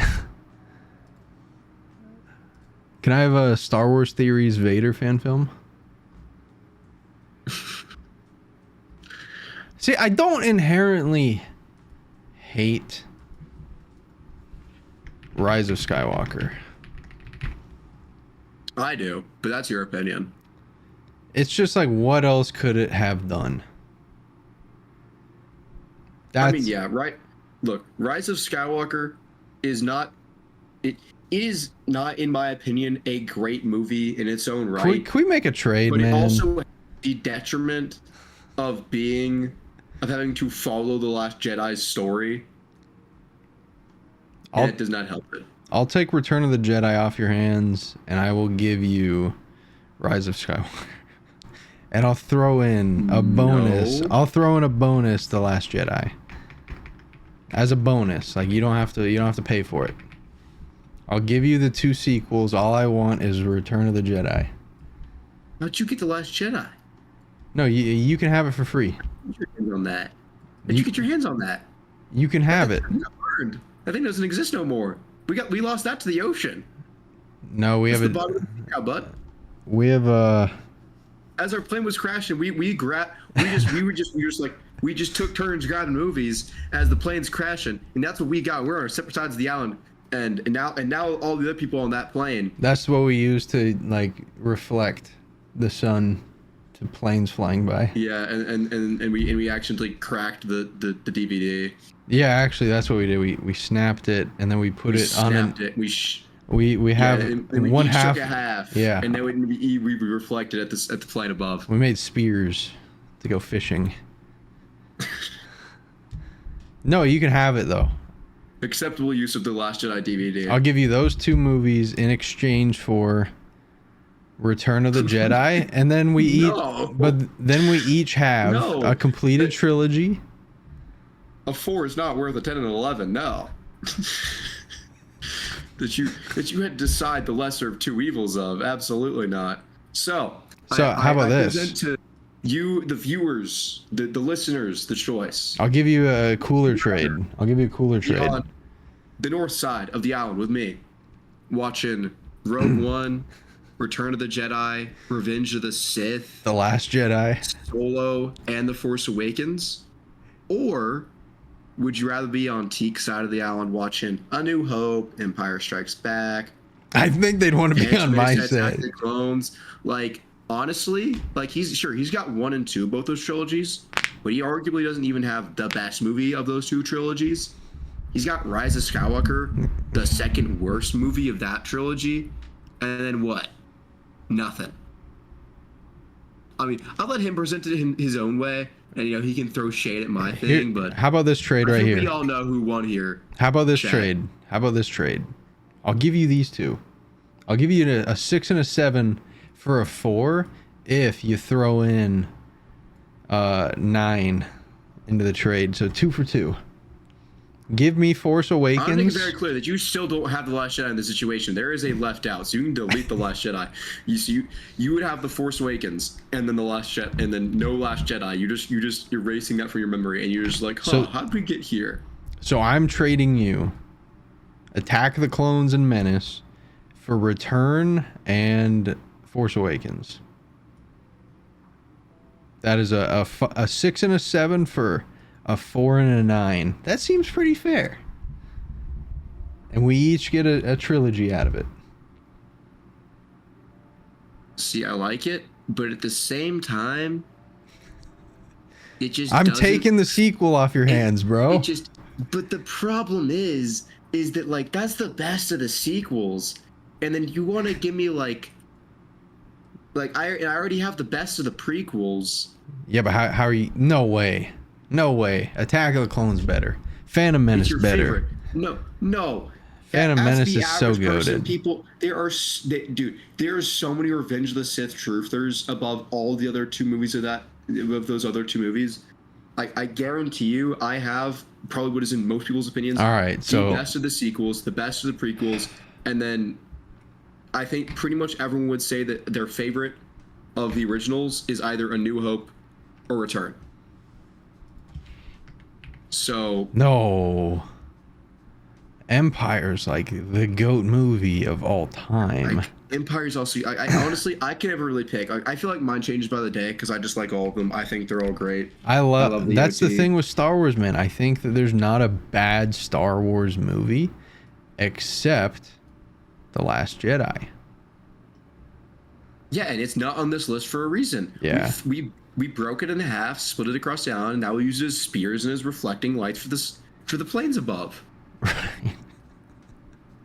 Can I have a Star Wars Theories Vader fan film? See, I don't inherently hate Rise of Skywalker. I do, but that's your opinion. It's just like, what else could it have done? I mean, yeah, right. Look, Rise of Skywalker is not... It is not, in my opinion, a great movie in its own right. Can we make a trade, man? But it also has the detriment of having to follow The Last Jedi's story. And it does not help it. I'll take Return of the Jedi off your hands, and I will give you Rise of Skywalker. And I'll throw in a bonus. No. I'll throw in a bonus, The Last Jedi. As a bonus. Like, you don't have to pay for it. I'll give you the 2 sequels. All I want is Return of the Jedi. How'd you get The Last Jedi? No, you can have it for free. Get your hands on that. How'd you get your hands on that? You can have it. That thing doesn't exist no more. We lost that to the ocean. No, we That's have the it. bottom of the cow, bud. We have As our plane was crashing, we just took turns grabbing movies as the plane's crashing, and that's what we got. We're on separate sides of the island, and now all the other people on that plane. That's what we use to like reflect the sun to planes flying by. Yeah, and we actually cracked the DVD. Yeah, actually, that's what we did. We snapped it and then we put it on an. Snapped it. We have and we one each half. took a half. Yeah. And then we reflected at the plane above. We made spears to go fishing. No, you can have it though. Acceptable use of the Last Jedi DVD. I'll give you those 2 movies in exchange for Return of the Jedi, and then we then we each have No. a completed trilogy. A 4 is not worth a 10 and 11. No. that you had to decide the lesser of 2 evils of. Absolutely not. So how about this? Present to you, the viewers, the listeners, the choice. I'll give you a cooler trade. On the north side of the island with me, watching Rogue One, Return of the Jedi, Revenge of the Sith, The Last Jedi. Solo, and The Force Awakens? Or would you rather be on Teak's side of the island watching A New Hope, Empire Strikes Back, I think they'd want to be on my Attack side. of the Clones? Like, honestly, like he's got 1 and 2, both those trilogies, but he arguably doesn't even have the best movie of those 2 trilogies. He's got Rise of Skywalker, the second worst movie of that trilogy, and then what? Nothing. I mean, I'll let him present it in his own way, and he can throw shade at my thing. But how about this trade I right think here? we all know who won here. How about this Chad. trade? I'll give you these 2. I'll give you a 6 and a 7 for a 4 if you throw in 9 into the trade. So 2 for 2. Give me Force I Awakens. think it's very clear that you still don't have the Last Jedi in this situation. There is a left out, so you can delete the Last Jedi. You would have the Force Awakens and then the Last Jedi, and then no Last Jedi. You're just erasing that from your memory, and you're just like, So- how did we get here? So I'm trading you Attack of the Clones and Menace for Return and Force Awakens. That is a 6 and a 7 for a 4 and a 9. That seems pretty fair. And we each get a trilogy out of it. See, I like it, but at the same time, it just I'm doesn't- taking the sequel off your hands, bro. It just, but the problem is that like that's the best of the sequels, and then you want to give me like I already have the best of the prequels. Yeah, but how are you? No way. Attack of the Clones better. Phantom Menace It's your better. favorite. No. Phantom As Menace the is so average person, goated. People, there are so many Revenge of the Sith truthers above all the other 2 movies of those other 2 movies. I guarantee you, I have probably what is in most people's opinions. All right, so the best of the sequels, the best of the prequels, and then I think pretty much everyone would say that their favorite of the originals is either A New Hope or Return. So no. Empire's like the GOAT movie of all time. Empire's also. I honestly, I can never really pick. I feel like mine changes by the day because I just like all of them. I think they're all great. I love the that's the OT. thing with Star Wars, man. I think that there's not a bad Star Wars movie except The Last Jedi. Yeah, and it's not on this list for a reason. Yeah. We broke it in half, split it across the island, and now we use it as spears and as reflecting lights for the planes above.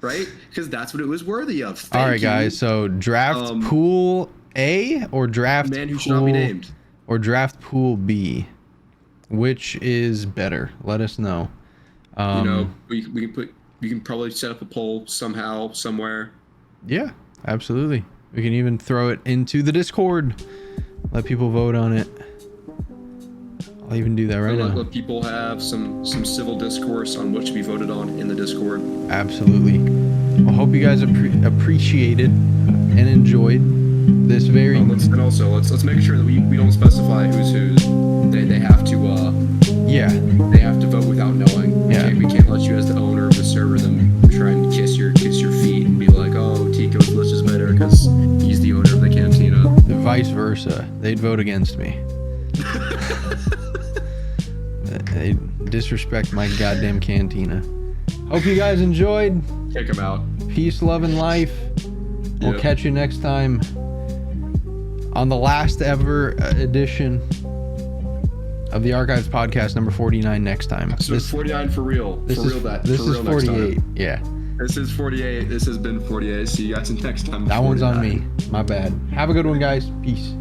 Right? Because that's what it was worthy of. All right, Thank you, guys. So draft pool A or draft man who pool should not be named. or draft pool B. Which is better? Let us know. We can probably set up a poll somehow, somewhere. Yeah, absolutely. We can even throw it into the Discord. Let people vote on it. I'll even do that right now. Let people have some civil discourse on what should be voted on in the Discord. Absolutely. Well, hope you guys appreciated and enjoyed this very. Let's make sure that we don't specify who's. They have to Yeah. they have to vote without knowing. let you as the owner of the server then try and kiss your feet and be like, oh, Tico's list is better because he's the owner of the cantina. Vice versa. They'd vote against me. They disrespect my goddamn cantina. Hope you guys enjoyed. Kick him out. Peace, love, and life. We'll Yep. catch you next time on the last ever edition of the Archives podcast, number 49 next time. So 49 for real. This For is, real that. this For is real next 48. time. Yeah. This is 48. This has been 48. See you guys next time. That one's on 49. me. My bad. Have a good one, guys. Peace.